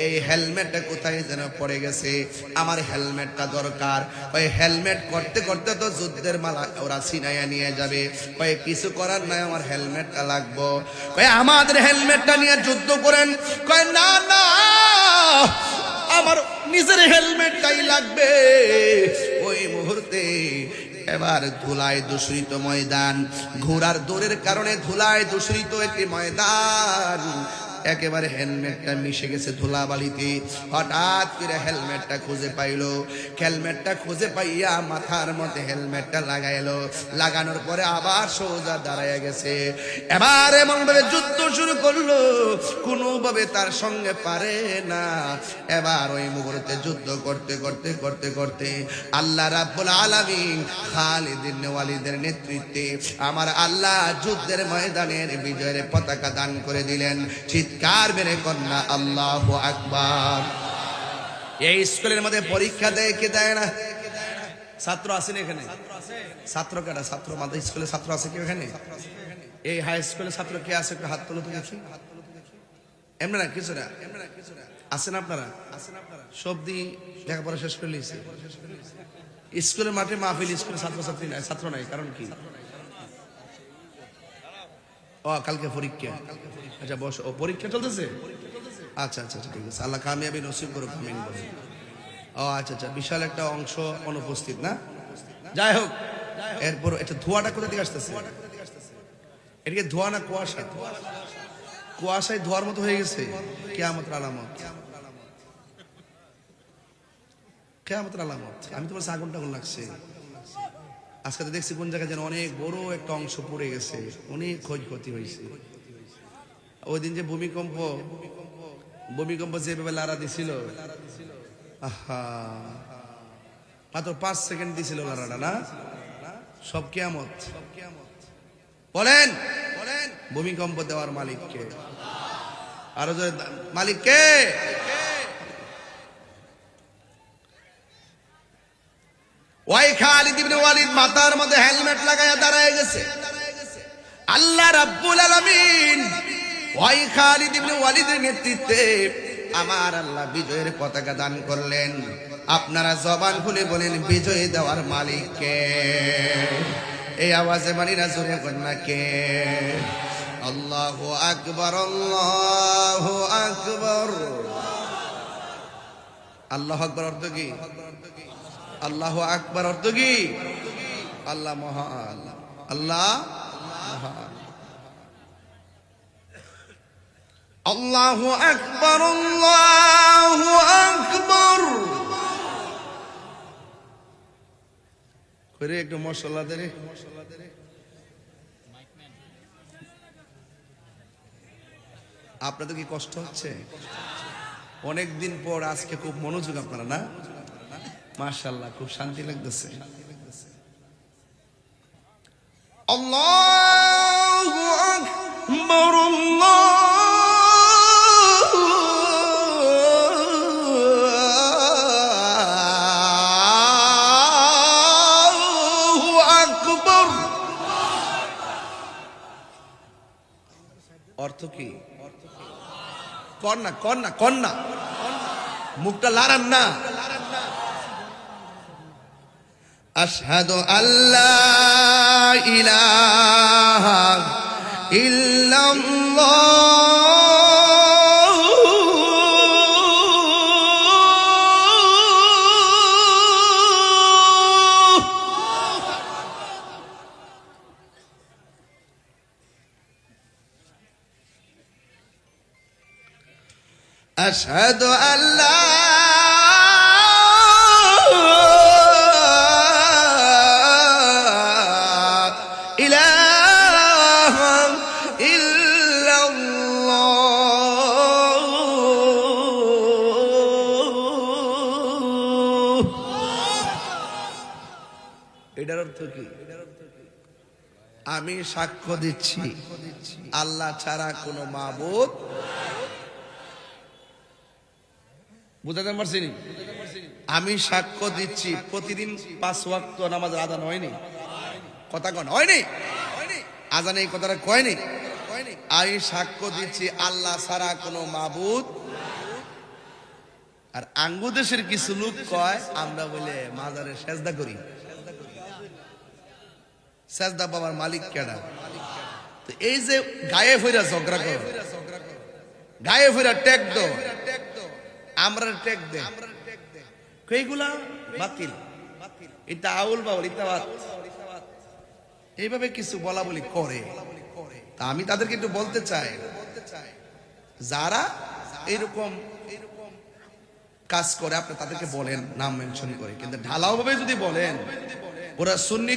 S1: এই হেলমেটটা কোথায় যেন পড়ে গেছে, আমার হেলমেটটা দরকার। ওই হেলমেট করতে করতে তো যুদ্ধের মালা ওরা ছিনাইয়া নিয়ে যাবে, কয় কিছু করার নাই, আমার হেলমেটটা লাগবো। কয় আমাদের হেলমেটটা নিয়ে যুদ্ধ করেন। কয় না না, আমার নিজের হেলমেটটাই লাগবে। ওই মুহূর্তে এবার ধুলায় দূষিত ময়দান, ঘোড়ার দৌড়ের কারণে ধুলায় দূষিত একটি ময়দান, একেবারে হেলমেটটা মিশে গেছে ধুলাবালিতে। হঠাৎ করে হেলমেটটা খুঁজে পাইলো, হেলমেটটা খুঁজে পাইয়া মাথার মধ্যে হেলমেটটা লাগাইলো, লাগানোর পরে আবার সোজা দাঁড়াইয়া গেছে। এবার এমন ভাবে যুদ্ধ শুরু করলো, কোনোভাবে তার সঙ্গে পারে না। এবার ওই মুহূর্তে যুদ্ধ করতে করতে করতে করতে আল্লাহ রাব্বুল আলামিন খালিদ ইবনে ওয়ালিদের নেতৃত্বে আমার আল্লাহ যুদ্ধের ময়দানের বিজয়ের পতাকা দান করে দিলেন। চিৎকার মেরে কন্যা আল্লাহু আকবার। এই স্কুলের মধ্যে পরীক্ষা দেয় কে দেয় না? ছাত্র আছেন এখানে? ছাত্র কারা? ছাত্র মাদ্রাসা স্কুলে ছাত্র আছে কি এখানে? এই হাই স্কুলে ছাত্র কে আছে? একটু হাত তুলো তো দেখি। এমনি না কিছু না, আছেন আপনারা? সব দিয়ে লেখাপড়া শেষ করে নিয়েছে। স্কুলের মাঠে মাহফিল, স্কুলে ছাত্রছাত্রী নাই, ছাত্র নাই, কারণ কি? ও কালকে পরীক্ষা। আচ্ছা বস, ও পরীক্ষা চলতেছে? আচ্ছা আচ্ছা ঠিক আছে, আল্লাহ কামিয়াবি নসিব করুক, আমিন বলুন। ও আচ্ছা আচ্ছা, বিশাল একটা অংশ অনুপস্থিত না? যাই হোক, এরপর এটা ধোঁয়াটা কোথা থেকে আসতেছে? এদিকে ধোঁয়া না কুয়াশা? কুয়াশায় ধোঁয়ার মতো হয়ে গেছে। কিয়ামতের আলামত, কিয়ামতের আলামত। আমি তোমার আগুন টাগুন লাগছে। আজকে তো দেখছি কোন জায়গায় যেন অনেক বড় একটা অংশ পড়ে গেছে, অনেক ক্ষয়ক্ষতি হয়েছে। ওই দিন যে ভূমিকম্প যেভাবে লাড়া দিছিল, আহা, মাত্র 5 সেকেন্ড দিছিল লাড়াটা, না? সব কিয়ামত। বলেন ভূমিকম্প দেওয়ার মালিককে? আরো যে মালিককে? ওই খালিদ ইবনে ওয়ালিদ মাথার মধ্যে হেলমেট লাগায়া দাঁড়ায় গেছে। আল্লাহ রাব্বুল আলামিন ওই খালিদ ইবনে ওয়ালিদের নেতৃত্বে আমার আল্লাহ বিজয়ের পতাকা দান করলেন। আপনারা জবান খুলে বলেন বিজয় দেওয়ার মালিক কে? এই আওয়াজে মানিনা জোরে কন্যা কে? আল্লাহু আকবার, আল্লাহু আকবার। আল্লাহ আকবার অর্থ কি? আল্লাহ আকবার অর্থ কি? আল্লাহ মহান, আল্লাহ মহান। আল্লাহু আকবার, আল্লাহু আকবার। করে একটু মশলা দে রে। আপনাদের কি কষ্ট হচ্ছে? অনেক দিন পর আজকে খুব মনোযোগ আপনারা, না? মাশাআল্লাহ, খুব শান্তি লাগতেছে। আল্লাহু আকবার, আল্লাহু আকবার। অর্থ কি? কন্যা কন্যা কন্যা, মুখটা লাড়ান না। আশহাদু আল্লা ইলাহা ইল্লাল্লাহ, আশহাদু আল্লা ইলাহা ইল্লাল্লাহ। এটার অর্থ কি? আমি সাক্ষ্য দিচ্ছি আল্লাহ ছাড়া কোনো মাবুদ। বুঝাতে পারছি? আমি সাক্ষ্য দিচ্ছি প্রতিদিন 5 ওয়াক্ত নামাজ আদান হয়নি, কথা কন হয়নি, আজান এই কথাটা কয়নি। আমি সাক্ষ্য দিচ্ছি আল্লাহ ছাড়া কোনো মাবুদ। আর আঙ্গু দেশের কিছু লোক কয় আমরা বলে মাজারে সেজদা করি। সেজদা বাবার মালিক কেডা? তো এই যে গায়ে ফিরা ঝগড়া করো, গায়ে ফিরা টেক দো, আমরা টেক দে, এইগুলা বাতিল, এটা আউল বাউল, ইতাবাত, এইভাবে কিছু বলা বলি করে। তা আমি তাদেরকে একটু বলতে চাই, যারা এরকম কাজ করে আপনি তাদেরকে বলেন নাম মেনশন করে, কিন্তু ঢালাও ভাবে যদি বলেন, ওরা সুন্নি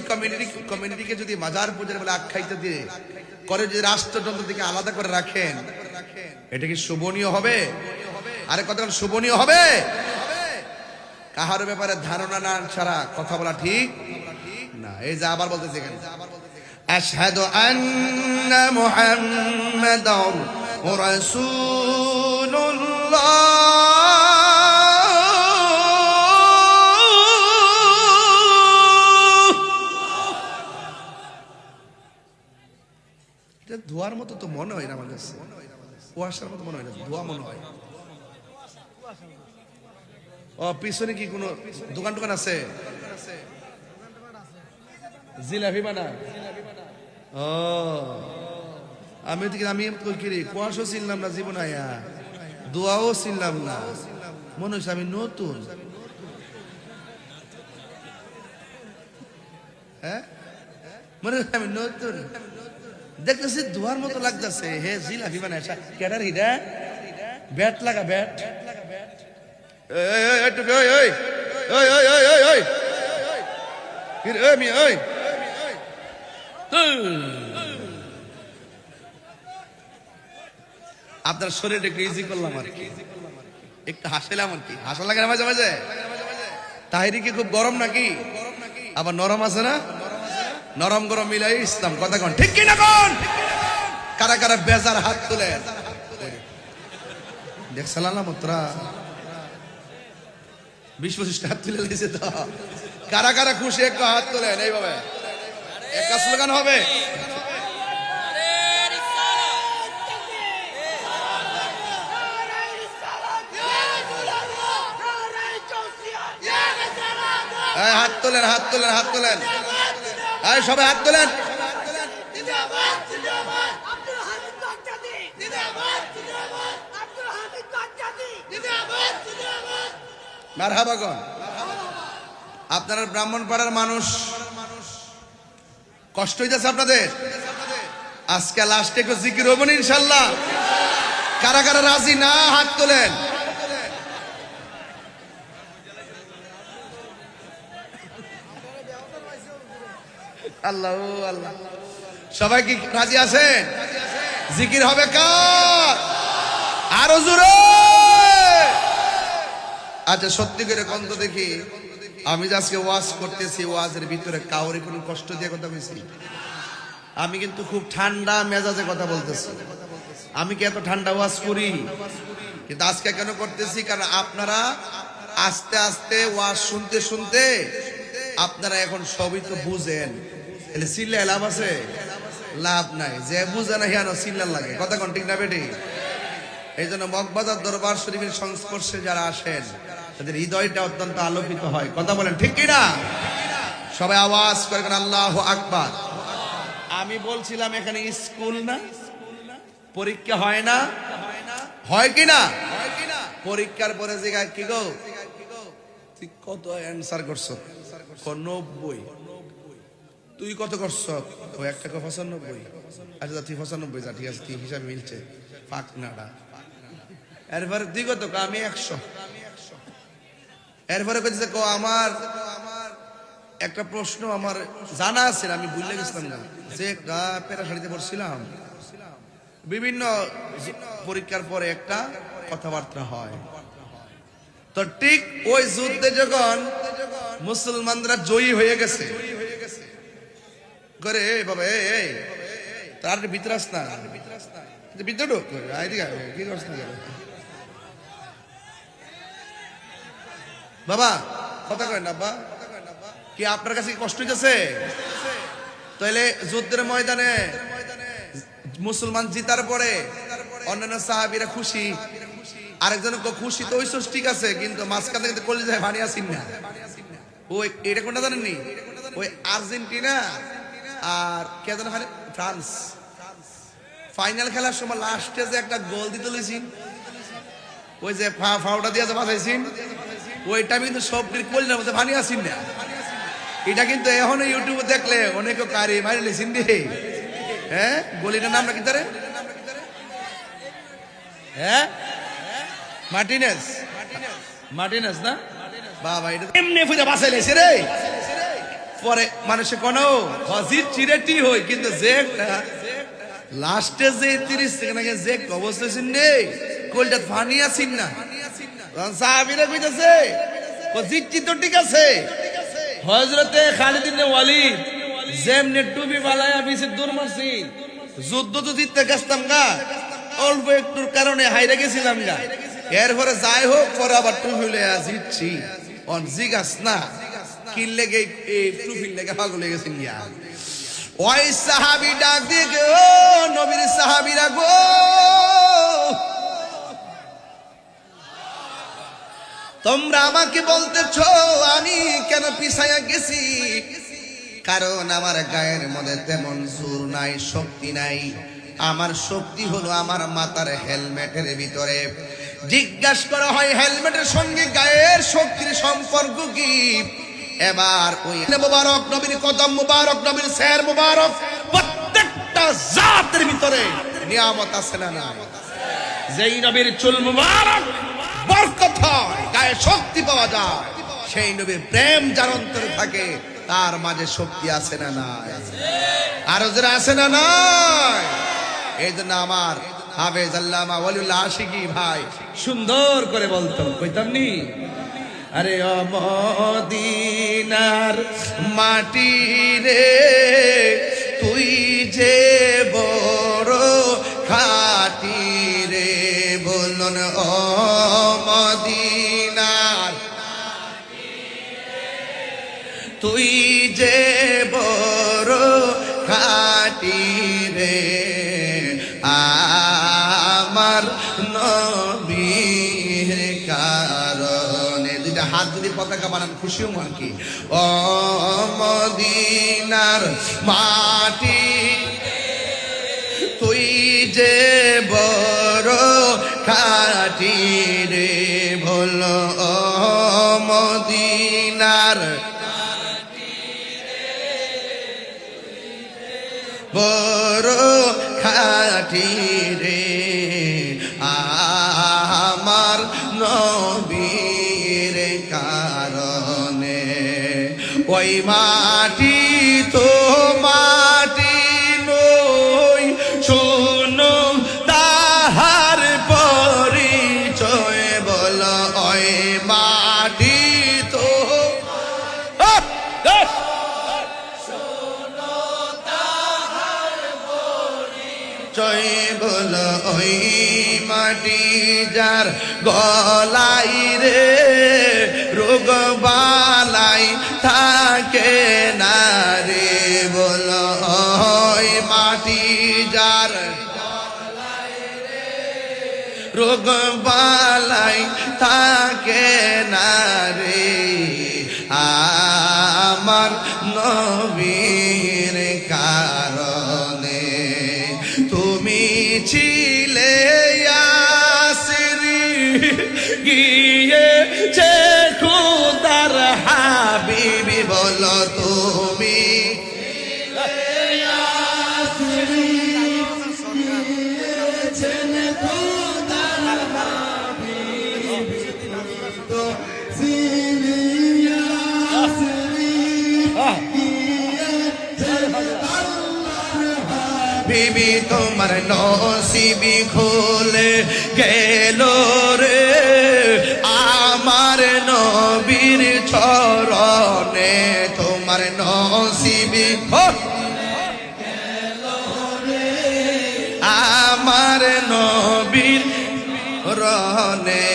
S1: কমিউনিটিকে যদি মাজার পূজার বলে আখ্যায়িত দিয়ে করে, যদি রাষ্ট্রযন্ত্র থেকে আলাদা করে রাখেন, এটা কি শোভনীয় হবে? আরে কতক্ষণ শোভনীয় হবে? কাহার ব্যাপারে ধারণা না ছাড়া কথা বলা ঠিক না। এই যে আবার বলতেছি এখানে, আশহাদু আন্না মুহাম্মাদার রাসূলুল্লাহ, এটা ধোয়ার মতো তো মনে হয় না আমার কাছে, কুয়াশার মতো মনে হয় না, ধোয়া মনে হয়। ও পিছনে কি কোনো দোকান টোকান আছে? জিলাপি বানা? ও আমি কুয়াশা ছিলাম না জীবন, আয়া দোয়াও ছিলাম না, মনে হচ্ছে আমি নতুন। হ্যাঁ, মনে হচ্ছে আমি নতুন, দেখতেছি ধোয়ার মতো লাগতেছে। হে জিলাপি বানায় ক্যাডার হিডা, ব্যাট লাগা, ব্যাট। আপনার শরীরটা একটু ইজি করলাম আর কি, একটু হাসলাম আর কি, হাসা লাগে না মাঝে মাঝে। তাহিরি কি খুব গরম নাকি? আবার নরম আছে না? নরম গরম মিলাই ইসলাম, কথা কন ঠিক কিনা কন? কারা কারা বেজার হাত তুলে দেখছিলাম না মোত্রা 20-25 হাত তুলে দিয়েছে তো। কারা কারা খুশি একটু হাত তোলেন, এইভাবে একটা স্লোগান হবে। হাত তোলেন, হাত তোলেন, হাত তোলেন, সবাই হাত তোলেন। মারহাবা গণ। আপনারা ব্রাহ্মণপাড়ার মানুষ, কষ্ট হইতেছে আপনাদের? আজকে লাস্টে একটু জিকির হবো না ইনশাল্লাহ? কারা কারা রাজি না হাত তোলেন। আল্লাহ আল্লাহ, সবাই কি রাজি আছেন? জিকির হবে কার? আরো জোরে। আচ্ছা সত্যি করে কোন তো দেখি, আমি যে আজকে ওয়াজ করতেছি, ওয়াজের ভিতরে কাউরে কোনো কষ্ট দিয়ে কথা বলছি? আমি কিন্তু খুব ঠান্ডা মেজাজে কথা বলতেছি। আমি কি এত ঠান্ডা ওয়াজ করি? কিন্তু আজকে কেন করতেছি? কারণ আপনারা আস্তে আস্তে ওয়াজ শুনতে শুনতে আপনারা এখন সবই তো বুঝেন। তাহলে চিল্লায় লাভ আছে? লাভ নাই। যে বুঝে না হিয়ানো চিল্লার লাগে। কথা কোন ঠিক না বেটি? এই জন্য মগবাজার দরবার শরীফের সংস্পর্শে যারা আসেন তাদের হৃদয়টা অত্যন্ত আলোকিত হয়। কথা বলেন ঠিক কিনা? সবাই আওয়াজ করে আল্লাহু আকবার। আমি বলছিলাম এখানে স্কুল না, পরীক্ষা হয় না? হয় কিনা? পরীক্ষার পরে জায়গায় কি গো তুই কত অ্যান্সার করছো? 90। তুই কত করছ? ও একটা 95। আচ্ছা তুই 95 যা, ঠিক আছে, তুই হিসাবে মিলছে। ফাঁক নাড়া। এরপরে তুই কত? আমি 100। এরপরে কইছে কো আমার একটা প্রশ্ন আমার জানা আছে, আমি ভুলে গেছিলাম না, যে প্যারাশাড়িতে পড়ছিলাম। বিভিন্ন পরীক্ষার পরে একটা কথাবার্তা হয়। তো ঠিক ওই যুদ্ধে যখন মুসলমানরা জয়ী হয়ে গেছে, করে বাবা এই তার ভিতরে আস না, ভিতরে ঢোক, কি করছ না বাবা? কথা কয় না বা? কি আপনার কাছে কষ্ট হইতেছে? তাহলে যুদ্ধের ময়দানে মুসলমান জিতার পরে অন্যান্য সাহাবীরা খুশি, আরেকজন খুশি তো হইছস, ঠিক আছে, কিন্তু মাঝখান থেকে কলিজায় পানি আসিন না। ওই এটা কোনটা জানেননি? ওই আর্জেন্টিনা আর কে জানো ফ্রান্স ফাইনাল খেলার সময় লাস্টে যে একটা গোল দিতে লইছিন, ওই যে ফাউটা দিয়ে যে বাঁচাইছিন, ওইটা কিন্তু সব কলিজার মধ্যে পানি আসিন না। এটা কিন্তু এখন ইউটিউবে দেখলে অনেকে কারি মারি লেছিন রে। হ্যাঁ, গলিটার নাম নাকি তারে? হ্যাঁ, মার্টিনেস। মার্টিনেস না বাবা, এটা এমনি ফুটে বাঁচাই লেছে রে। পরে মানুষে কোনো হজির চিরেটি হই, কিন্তু যে লাস্টে যে 30 সেকেন্ড আগে যে অবস্থা ছিল রে, কলটা পানি আসিন না। সাহাবীরা কইতাছে ও জিতছি তো ঠিক আছে, হযরতে খালিদ ইবনে ওয়ালিদ যেমনে টুপি বালায়া বিছে দূর মারছি, যুদ্ধ তো জিততে গেছতাম গা, অল্প একটুর কারণে হাইরা গেছিলাম গা। এরপরে যাই হোক, পরে আবার টুপি লইয়া জিতছি। অন জিগাস না কি লেগে এই টুপি লেগে পাগল হয়ে গেছেন গিয়া। ওই সাহাবী ডাক দিয়ে গে, ও নবীর সাহাবীরা গো, তোমরা আমাকে বলতেছ আমি কেন পিছাইয়া গেছি? কারণ আমার গায়ের মধ্যে তেমন জোর নাই, শক্তি নাই। আমার শক্তি হলো আমার মাথার হেলমেটের ভিতরে। জিজ্ঞাসা করা হয় হেলমেটের সঙ্গে গায়ের শক্তির সম্পর্ক কি? এবার ওই মুবারক নবীর কদম মুবারক, নবীর শের মুবারক, প্রত্যেকটা জাতের ভিতরে নিয়ামত আছে না না? যেই নবীর চুল মুবারক বরকত হয়, গায়ে শক্তি পাওয়া যায়, সেই নবীর প্রেম যার অন্তরে থাকে তার মাঝে শক্তি আছে না নাই? আরো যারা আছে না নাই? এই জন্য আমার হাফেজ আল্লামা ওয়ালিউল্লাহ আশিকি ভাই সুন্দর করে বলতো, কইতাম নি, আরে ও মদিনার মাটি রে, তুই যে বড় খাটি রে, বলুন ও মদিনার তুই যে বড় খাটি রে, আমার নবীর কারণে। দুইটা হাত যদি পতাকা বানান খুশি হম আর কি। ও মদিনার মাটি তুই যে বড় খাটি রে, বলো ও মদিনার বড় খাটি রে আমার নবীর কারণে ওই মাটি তো মাটি নই শোনো তাহার পরিচয় বল ওই মাটি তো জয় বল ওই মাটি যার গলাই রে রোগ বালাই থাকে না রে বল ওই মাটি যার রোগ বালাই থাকে না রে আমার নবীর কারণে তুমি ছিলে ইয়াসরি গিয়েছে খোদার হাবিবি বলো তুমি বিবি তোমার নসিবি খুলে গেল রে আমার নবীর চরণে তোমার নসিবি আমার নবীর রনে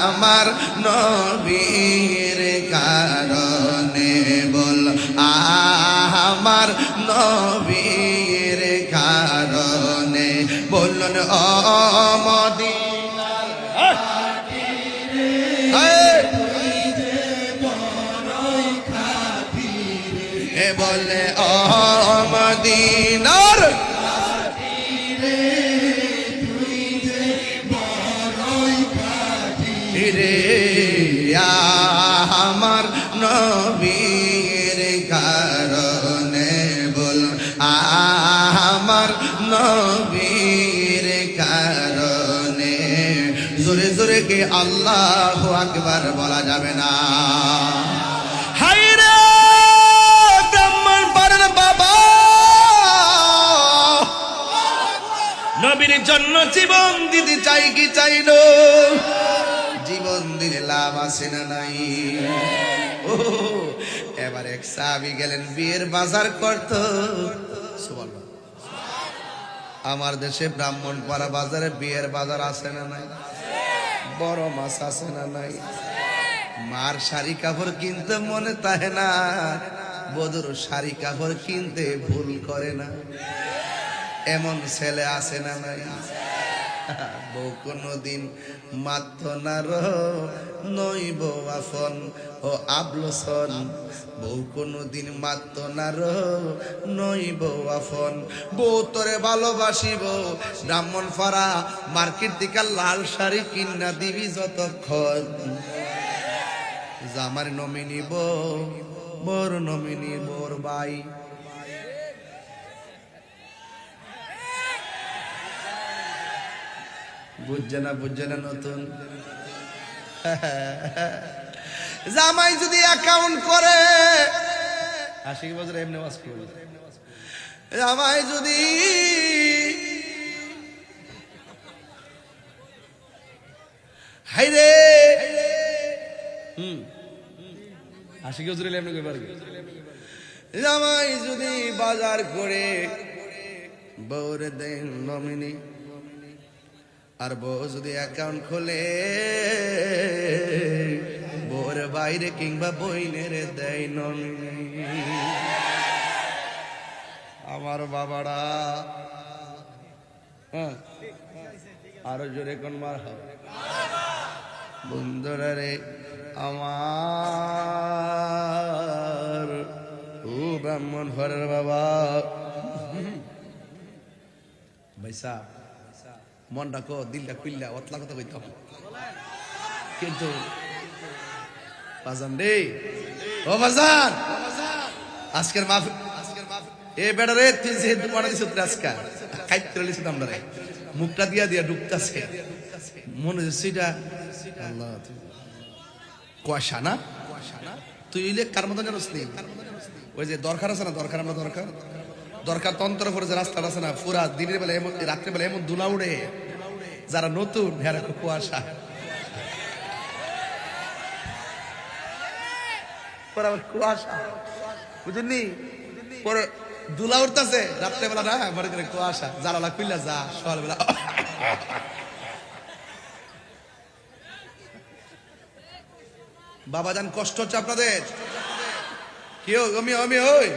S1: আমার নবীর কারণে বল আমার নবীর কারণে বলুন ও মদিনার এ বলে ও মদিনার রে আমার নবীর কারণে বল আমার নবীর কারণে জোরে জোরে কে আল্লাহু আকবার বলা যাবে না হায়রে ব্রাহ্মণ পারেন বাবা নবীর জন্য জীবন দিতে চাই কি চাই না জীবন দিলে লাভ আছে না নাই ও এবার এক সাহাবী গেলেন বিয়ের বাজার করত সুবহানাল্লাহ আমার দেশে ব্রাহ্মণপাড়া বাজারে বিয়ের বাজার আছে না নাই বড় মাছ আছে না নাই মার শাড়ি কাপড় কিনতে মনে তাহে না বধুর শাড়ি কাপড় কিনতে ভুল করে না এমন ছেলে আছে না নাই বউ কোনদিন মাত্র না নইব আফন ও আবলসন বউ কোনদিন মাত্র না নইব আফন বউ তোরে ভালোবাসিব ব্রাহ্মণপাড়া মার্কেট থেকে লাল শাড়ি কিনা দিবি যতক্ষণ জামার নমিনি বর নমিনি বর ভাই বুঝছে না নতুন জামাই যদি অ্যাকাউন্ট করে 80 বছর এমনি ওয়াজ করবে জামাই যদি হাইরে 80 বছর এমনি কই পারবে জামাই যদি বাজার করে বউরে দেন নমিনি আর বউ যদি অ্যাকাউন্ট খোলে বউর বাইরে কিংবা বইনের দেয় নমিনি আমার বাবারা আরো জোরে কোন মার হবে বন্ধুরা রে আমার ও ব্রাহ্মণ ঘরের বাবা ভাইসা মনটা কো দিলটা খুললা অতলা কথা কইতাম কিন্তু বাজান রে, ও বাজান, আজকের মাহফিল এ বেড়া রে, তুই যে দুপাড়া দিছ আজকা খাইতে লিছিস আমরা রে, মুখটা দিয়া দিয়া ডুবতাছে, মনে হচ্ছে এটা আল্লাহ কুয়াশা না, তুই ইলে কার মতন জানোস নি, ওই যে দরকার আছে না, দরকার আমরা দরকার তন্ত্র করে যে রাস্তাটা আছে না, পুরা দিনের বেলা এমন, রাত্রে বেলা এমন ধুলা উড়ে, যারা নতুন হেরা কুয়াশা, কুয়াশা বুঝলি, পরে ধুলা উঠতেছে রাত্রে বেলা না, মনে করে কুয়াশা, জানালা খুললা যা সকালবেলা। বাবাজান কষ্ট হচ্ছে আপনাদের, কেউ আমি ওই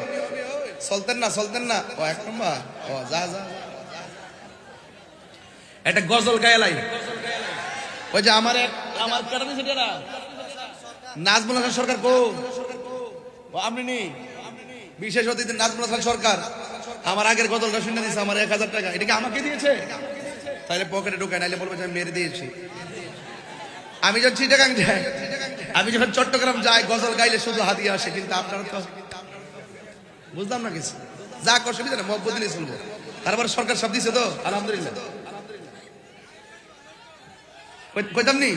S1: চলতেন না, ও এক নম্বর, ও যা একটা গজল গায়লাই, ওই যে আমার কারণে সেটা নাজমুল হাসান সরকার কো, ও আপনি নি বিশেষ অতিথি নাজমুল হাসান সরকার আমার আগের গজলটা শুনে দিয়েছে, আমার 1000 টাকা, এটা কি আমাকে দিয়েছে? তাহলে পকেটে ঢুকায়, নাইলে বলবো যে আমি মেরে দিয়েছি। আমি যখন চিটাগাং যাই, আমি যখন চট্টগ্রাম যাই, গজল গাইলে শুধু হাতিয়ে আসে, কিন্তু আপনারা তো বুঝলাম না কিছু, যা অসুবিধা না, মহব্বদিনই শুনবো। তারপর সরকার সব দিছে তো আলহামদুলিল্লাহ, কইতাম নি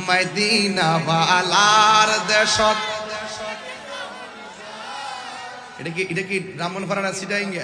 S1: মদিনা ওয়ালার দেশত, এটা কি ব্রাহ্মণ ফারানা সিটাইঙ্গে,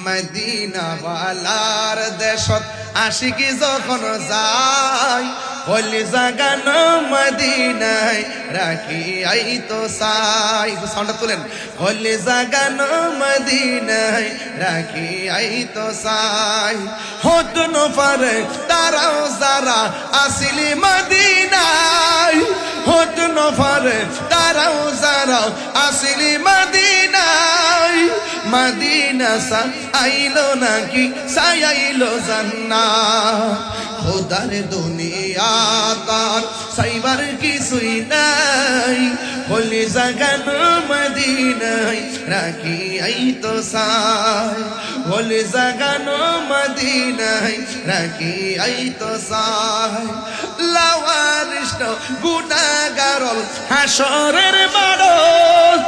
S1: মদিনা ওয়ালার দেশত আশিকি যখন যায়, হলি জাগান মদিনায় রাখি আই তো সাই, সাউন্ডটা তুলেন, হলি জাগান মদিনায় রাখি আই তো সাই, হত নফারে তারাও যারা আসিলি মদিনায়, হত নফারে তারাও যারা আসিলি মদিনায়, মদিনা সা আইলো নাকি সাই আইলো জান্নাত, খোদার দুনিয়া তার সাইবার কিছুই নাই, হলি জাগান মদিনায় রাখি আই তো সাই, হলি জাগান মদিনায় রাখি আই তো সাই, লাওয়ারিষ্ট গুনাহগারল হাসরের মাঠত,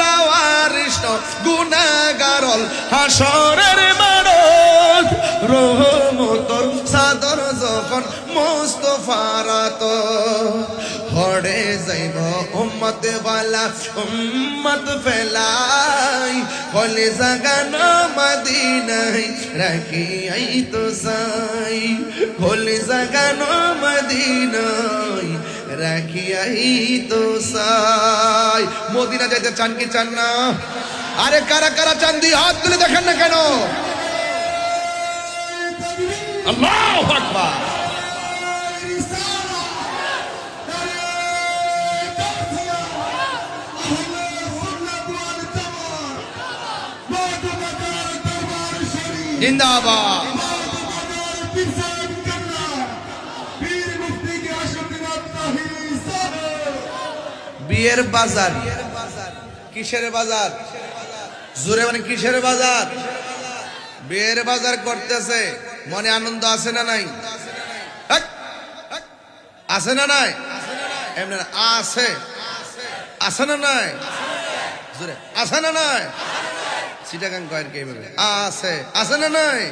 S1: লাওয়ারিষ্ট গুনাহগারল হাসরের মাঠত, রহমতর সাদর যখন মুস্তাফার তো হড়ে যাইব উম্মত ওয়ালা উম্মত ফেলাই, হলে জাগান মদিনায় রাখি আই তো সাই, হলে জাগান মদিনায় রাখি আই তো সাই। মদিনা যাইতে চান কি চান না? আরে কারা কারা চান, দিয়ে হাত তুলে দেখেন না কেন? আল্লাহু আকবার। জিন্দাবাদ। বিয়ের বাজার, কিসের বাজার? জোরে মানে কিসের বাজার? বিয়ের বাজার করতেছে, মনে আনন্দ আছে না নাই? আছে না নাই? এমনি আছে, আছে না নাই? জোরে আছে না নাই? চিটাগাং কয়ের কে বলে আছে, আছে না নাই?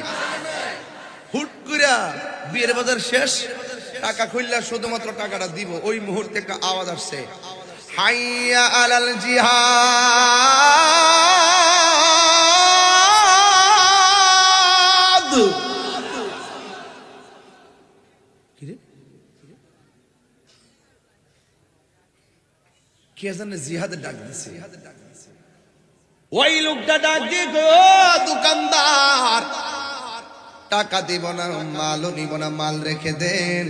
S1: হুট কইরা বিয়ের বাজার শেষ, টাকা খুললা শুধুমাত্র টাকাটা দিব, ওই মুহূর্তে একটা আওয়াজ আসছে, হাইয়া আলাল জিহাদ। কে জানে জিহাদের ডাক দিছে। ওই লোকটা ডাক দিয়ে গো, দোকানদার টাকা দিব না, মালও নিব না, মাল রেখে দেন।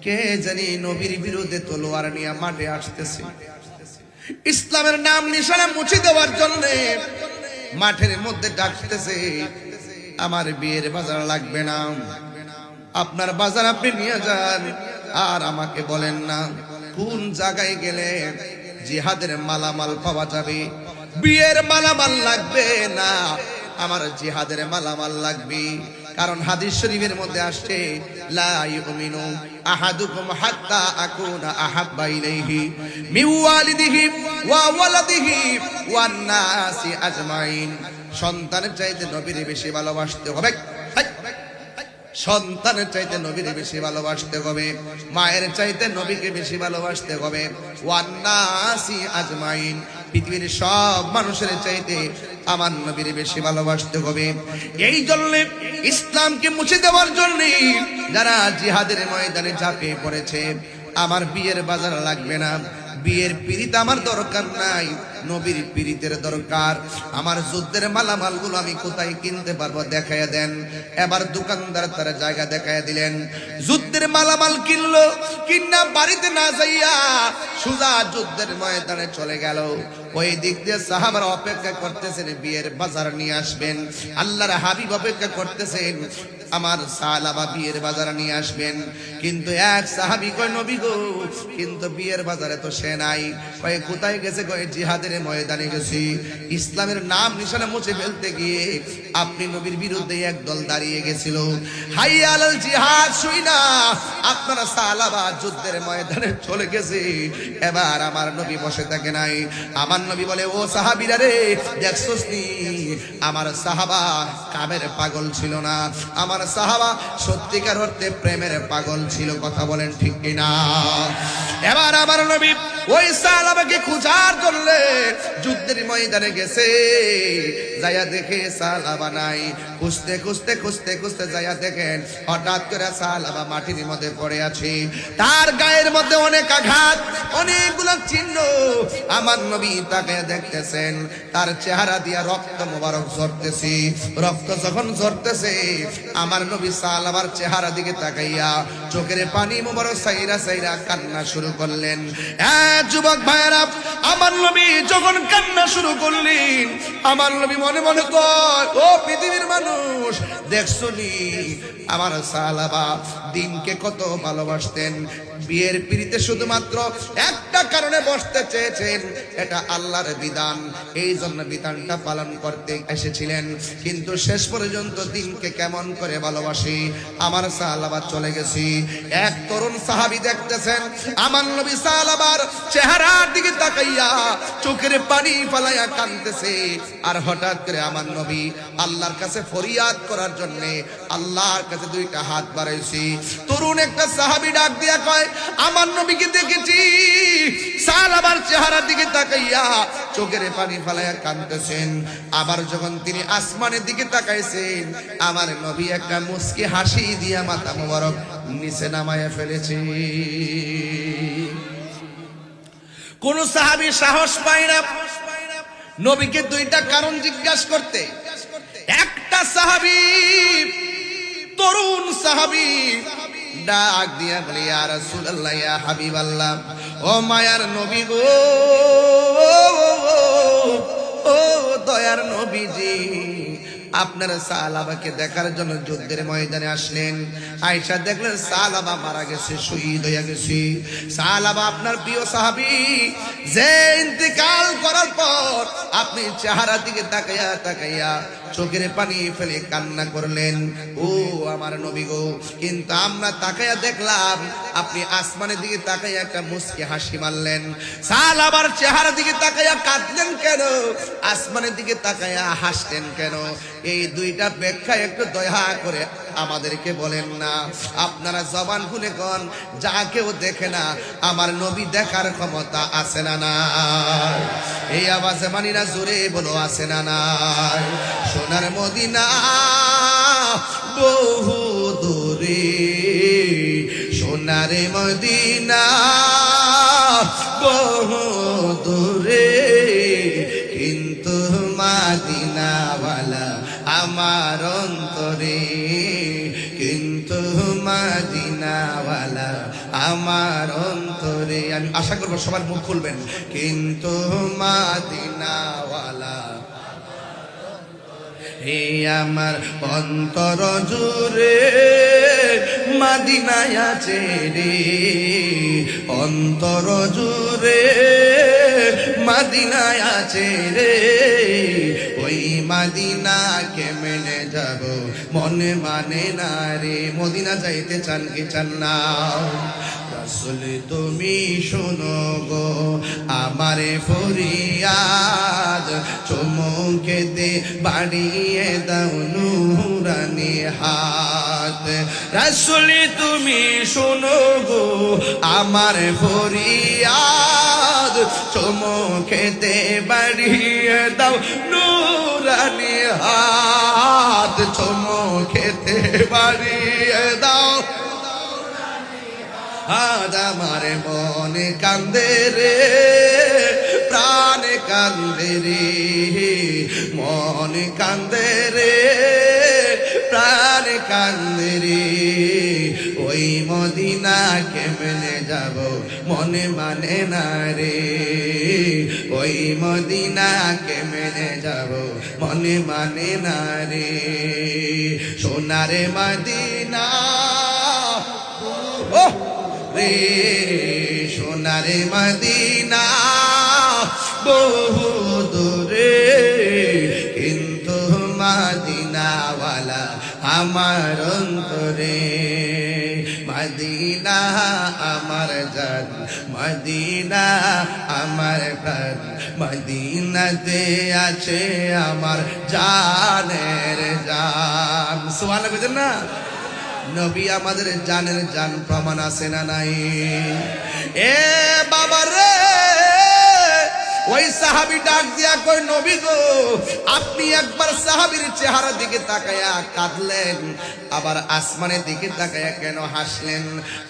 S1: কে জানি নবীর বিরুদ্ধে তলোয়ার নিয়ে মাঠে আসতেছে, ইসলামের নাম নিশানা মুছে দেওয়ার জন্য মাঠের মধ্যে ডাকতেছে, আমার বিয়ের বাজার লাগবে না, আপনার বাজার আপনি নিয়ে যান, আর আমাকে বলেন না কোন জায়গায় গেলে জিহাদের মালামাল পাওয়া যাবে। বিয়ের মালামাল লাগবে না, আমার জিহাদের মালামাল লাগবে। কারণ হাদিস শরীফের মধ্যে আসছে লা ইউমিনু আহাদুকুম হাত্তা আকুনা আহাব্বা ইলাইহি মিন ওয়ালিদিহি ওয়া ওয়ালাদিহি ওয়ান নাসি আজমাইন। সন্তানের চাইতে নবীর বেশি ভালোবাসতে হবে, সন্তানের চাইতে নবীকে বেশি ভালোবাসতে হবে, মায়ের চাইতে নবীকে বেশি ভালোবাসতে হবে। ওয়ান্নাসি আজমাইন, পৃথিবীর সব মানুষের চাইতে আমার নবীর বেশি ভালোবাসতে হবে। এই জন্য ইসলামকে মুছে দেওয়ার জন্য যারা জিহাদের ময়দানে ঝাঁপিয়ে পড়েছে, আমার বিয়ের বাজার লাগবে না, বিয়ের পিরিত আমার দরকার নাই, নবীর পিরিতের দরকার। আমার যুদ্ধের মালামালগুলো আমি কোথায় কিনতে পারবো দেখাইয়া দেন। এবার দোকানদার তার জায়গা দেখাইয়া দিলেন, যুদ্ধের মালামাল কিনলো, কিনা বাড়িতে না যাইয়া সুজা যুদ্ধের ময়দানে চলে গেল। ওই দিক দিয়ে সাহাবারা অপেক্ষা করতেছেন বিয়ের বাজার নিয়ে আসবেন, আল্লাহর হাবিব অপেক্ষা করতেছেন আমার সালাবা বিয়ের বাজার নিয়ে আসবেন। কিন্তু এক সাহাবী কয় নবী গো, কিন্তু বিয়ের বাজারে তো সে নাই। কয় কোথায় গেছে? কয় জিহাদের ময়দানে গেছি। ইসলামের নাম নিশানা মুছে ফেলতে গিয়ে আপনি নবীর বিরুদ্ধে একদল দাঁড়িয়ে গেছিল। হাইয়া আলাল জিহাদ শুই না আপনারা সালাবা যুদ্ধের ময়দানে চলে গেছে। এবার আমার নবী বসে থাকে নাই। আমার নবী বলে, ও সাহাবীরা রে, দেখছস নি আমার সাহাবা কামের পাগল ছিল না, আমার সাহাবা সত্যিকার অর্থে প্রেমের পাগল ছিল। কথা বলেন ঠিক কিনা? এবার আমার নবী ওই সাহাবাকে খোঁজার জন্য যুদ্ধের ময়দানে গেছে। যাইয়া দেখে সাহাবা নাই। খুঁজতে খুঁজতে খুঁজতে খুঁজতে যাইয়া দেখেন হঠাৎ করে সাহাবা মাটির মধ্যে পড়ে আছে। তার গায়ের মধ্যে অনেক আঘাত, অনেকগুলো চিহ্ন। আমার নবী তাকে দেখতেছেন, তার চেহারা দিয়া রক্ত মোবারক ঝরতেছে। রক্ত যখন ঝরতেছে আমার নবী সাহাবার চেহারা দিকে তাকাইয়া চোখের পানি মোবারক সাইরা সাইরা কান্না শুরু করলেন। যুবক ভাইরা, আমার নবী যখন কান্না শুরু করলেন, আমার নবী মনে মনে কয়, ও পৃথিবীর মানুষ, দেখছনি আমার সাহাবা দিনকে কত ভালোবাসতেন। বিয়ের পিড়িতে শুধুমাত্র একটা কারণে বসতে চেয়েছেন, এটা আল্লাহর বিধান, এই জন্য বিধানটা পালন করতে এসেছিলেন। কিন্তু শেষ পর্যন্ত দিনকে কেমন করে ভালোবাসি আমার সাহাবা চলে গেছি। এক তরুণ সাহাবী দেখতেছেন আমার নবী সাহাবার চেহারার দিকে তাকাইয়া চোখের পানি ফালাইয়া কাঁদতেছে। আর হঠাৎ করে আমার নবী আল্লাহর কাছে ফরিয়াদ করার জন্য আল্লাহর কাছে দুইটা হাত বাড়াইছি। তরুণ একটা সাহাবী ডাক দিয়া কয়, আমার নবীকে দেখেছি সাহাবার চেহারার দিকে তাকাইয়া চোখের পানি ফালাইয়া কাঁদতেছেন। আবার যখন তিনি আসমানের দিকে তাকাইছেন, আমার নবী একটা মুস্কি হাসি দিয়া মাথা মোবারক নিচে নামায়া ফেলেছে। কোন সাহাবী সাহস পায় না নবীকে দুইটা কারণ জিজ্ঞাসা করতে। একটা সাহাবী, তরুণ সাহাবী ডাক দিয়া বলে, ইয়া রাসূলুল্লাহ, ইয়া হাবিবাল্লাহ, ও মায়ার নবী গো, ও দয়ার নবীজি, আপনার সাহাবাকে দেখার জন্য যুদ্ধের ময়দানে আসলেন। আয়েশা দেখলেন সাহাবা মারা গেছে, শহীদ হয়ে গেছে। সাহাবা আপনার প্রিয় সাহাবী, যে ইন্তেকাল করার পর আপনি চেহারার দিকে তাকাইয়া তাকাইয়া চোখের পানি ফেলে কান্না করলেন। ও আমার নবী গো, কিন্তু আমরা তাকাইয়া দেখলাম আপনি আসমানের দিকে তাকাইয়া একটা মুস্কি হাসি মারলেন। সাহাবার চেহারার দিকে তাকাইয়া কাঁদলেন কেন? আসমানের দিকে তাকাইয়া হাসলেন কেন? এই দুইটা ব্যাখ্যা একটু দয়া করে আমাদেরকে বলেন না। আপনারা জবান খুলে কোন, যা কেউ দেখে না আমার নবী দেখার ক্ষমতা আছে না নাই? এই আওয়াজে মানি না, জোরে বলো আছে না নাই? সোনার মদিনা বহু দূরে, সোনার মদিনা বহু দূরে, কিন্তু মদিনাওয়ালা আমার অন্তরে, কিন্তু মদিনাওয়ালা আমার অন্তরে। আমি আশা করবো সবার মুখ খুলবেন, কিন্তু মদিনাওয়ালা হে আমার অন্তর জুড়ে মদিনায় আছে রে, অন্তর জুড়ে মদিনায় আছে রে, ওই মদিনা কেমনে যাব মনে মানে না রে মদিনা যাইতে চান কি চান না রাসূল তুমি শোনো গো আমারে ফরিয়াদ চুমুকেতে বাড়িয়ে দাও নূরানি হাত রাসূল তুমি শোনো গো আমার ফরিয়াদ চুমুকেতে বাড়িয়ে দাও নূরানি হাত চুমুকেতে বাড়িয়ে দাও আজ আমার মন কান্দে রে প্রাণ কান্দে রে মন কান্দে রে প্রাণ কান্দে রে ওই মদিনা কেমনে যাব মনে মানে না রে ওই মদিনা কেমনে যাব মনে মানে না রে সোনারে মদিনা ও রে সোনারে মদিনা বহু দূরে কিন্তু মদিনাওয়ালা আমার অন্তরে মদিনা আমার জান মদিনা আমার প্রাণ মদিনাতে আছে আমার জানের জান সুবহানাল্লাহ বুঝেন না নবী আমাদের জানের জান প্রমাণ আছে না নাই এ বাবা রে ওই সাহাবী ডাক দিয়া কই নবী গো আপনি একবার সাহাবীর চেহারা দিকে তাকায়া কাঁদলেন আবার আসমানের দিকে তাকায়া কেন হাসলেন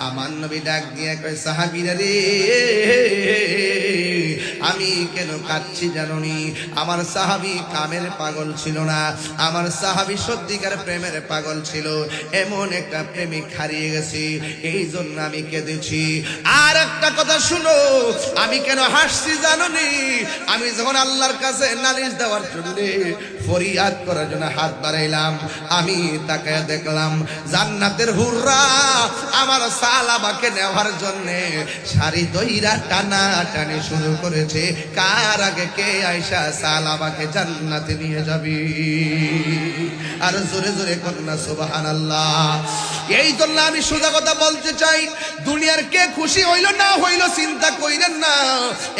S1: আমার নবী ডাক দিয়া কই সাহাবীরা রে আমি কেন কাঁদছি জানোনি আমার সাহাবী কামের পাগল ছিল না আমার সাহাবী সত্যিকার প্রেমের পাগল ছিল এমন একটা প্রেমিক হারিয়ে গেছি এই জন্য আমি কেঁদেছি আর একটা কথা শুনো আমি কেন হাসছি জানোনি আমি যখন আল্লাহর কাছে নালিশ দেওয়ার জন্য ফরিয়াদ করার জন্য হাত বাড়াইলাম আমি তাকায় দেখলাম জান্নাতের হুররা আমার সালাবাকে নেওয়ার জন্য সারি দইরা টানা টানি শুরু করেছে কার আগে কে আয়সা সালাবাকে জান্নাতে নিয়ে যাবি আর জোরে জোরে কন্যা সুবহানাল্লাহ এই জন্য আমি সোজা কথা বলতে চাই দুনিয়ার কে খুশি হইল না হইল চিন্তা কইরেন না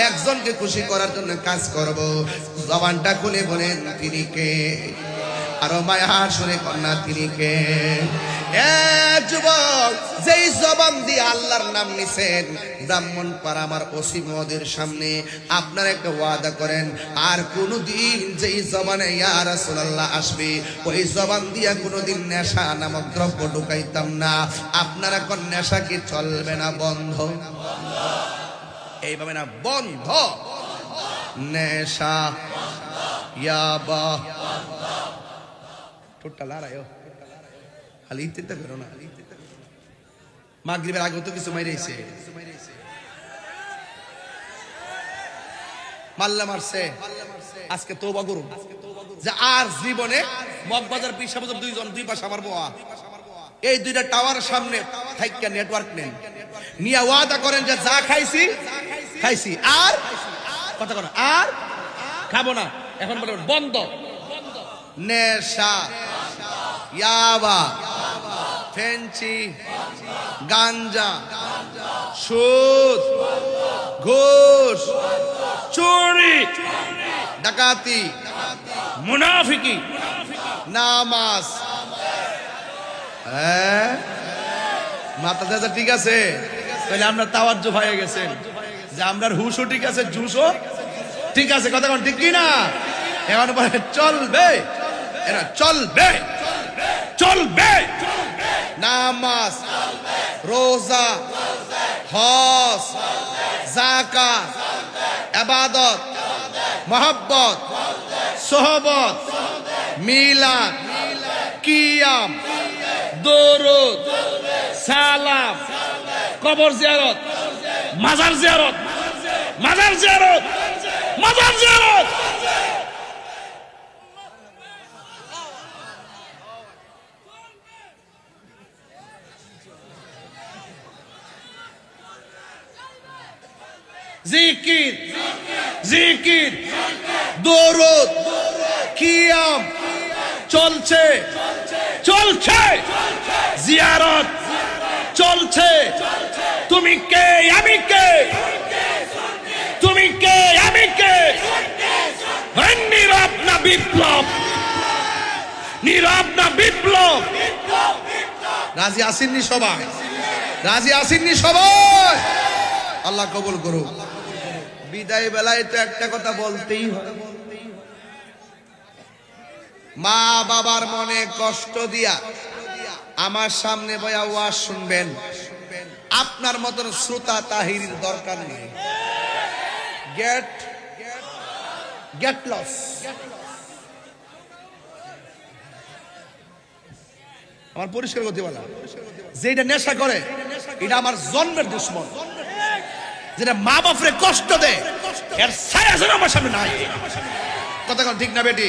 S1: একজনকে খুশি করার জন্য কাজ করব জবানটা খুলে বলেন তিনি কে আরো মায়ার সুরে কন্যা তিনি কে এ যুবক যেই জবান দিয়ে আল্লাহর নাম নিছেন ব্রাহ্মণপাড়া আমার ওসি মহোদয়ের সামনে আপনারা একটা ওয়াদা করেন আর কোনদিন যেই জবানে ইয়া রাসূলুল্লাহ আসবে ওই জবান দিয়া কোনদিন নেশা নামক দ্রব্য ঢুকাইতাম না আপনারা কোন নেশা কি চলবে না বন্ধ এইভাবে না বন্ধ নেশা ইয়াবা টোটাল আরায়ো খালি চিন্তা করো না মাগরিবের আগে তো কিছু মাইরেছে মাল্লা মারছে আজকে তওবা করুন যে আর জীবনে মগবাজার পিসা বাজার দুই পাশে আমার বোয়া এই দুইটা টাওয়ার সামনে থাইকা নেটওয়ার্ক নেন নিয়া ওয়াদা করেন যে যা খাইছি খাইছি আর কথা কথা আর খাবো না এখন বলেন বন্ধ নেশা ইয়াবা ফেন্সি গাঞ্জা সুদ ঘুষ চুরি ডাকাতি মুনাফিকি নামাজ মাথা ঠিক আছে তাহলে আমরা তাওয়াজ্জুহ হয়ে গেছেন যে আমরার হুশও ঠিক আছে জুসও ঠিক আছে কথা কোন ঠিক কি না এখন বলে চলবে এরা চলবে চলবে নামাজ রোজা হজ যাকাত ইবাদত মোহাব্বত সোহবত মিলাদ কিয়াম দরুদ সালাম কবর জিয়ারত মাজার জিয়ারত মাজার জিয়ারত মাজার জিয়ারত জিকির জিকির দরুদ কিয়াম চলছে,
S2: চলছে জিয়ারত চলছে। তুমি কে আমি কে, তুমি কে আমি কে, নীরব না বিপ্লব, নীরব না বিপ্লব।
S1: রাজি আসেননি সবাই? রাজি আসেননি সবাই? আল্লাহ কবুল করুক। বিদায় বেলায় তো একটা কথা বলতেই হয়, মা বাবার মনে কষ্ট দিয়া আমার সামনে বয়া ওয়াজ শুনবেন, আপনার মতন শ্রোতা তাহিরির দরকার নেই। Get lost. আমার পরিষ্কার করতে বলা, যেটা নেশা করে এটা আমার জন্মের দুশ্মন, যেটা মা বাপরে কষ্ট দেয় এর ছায়া যেন আমার সামনে নাই। কথা ঠিক না বেটি?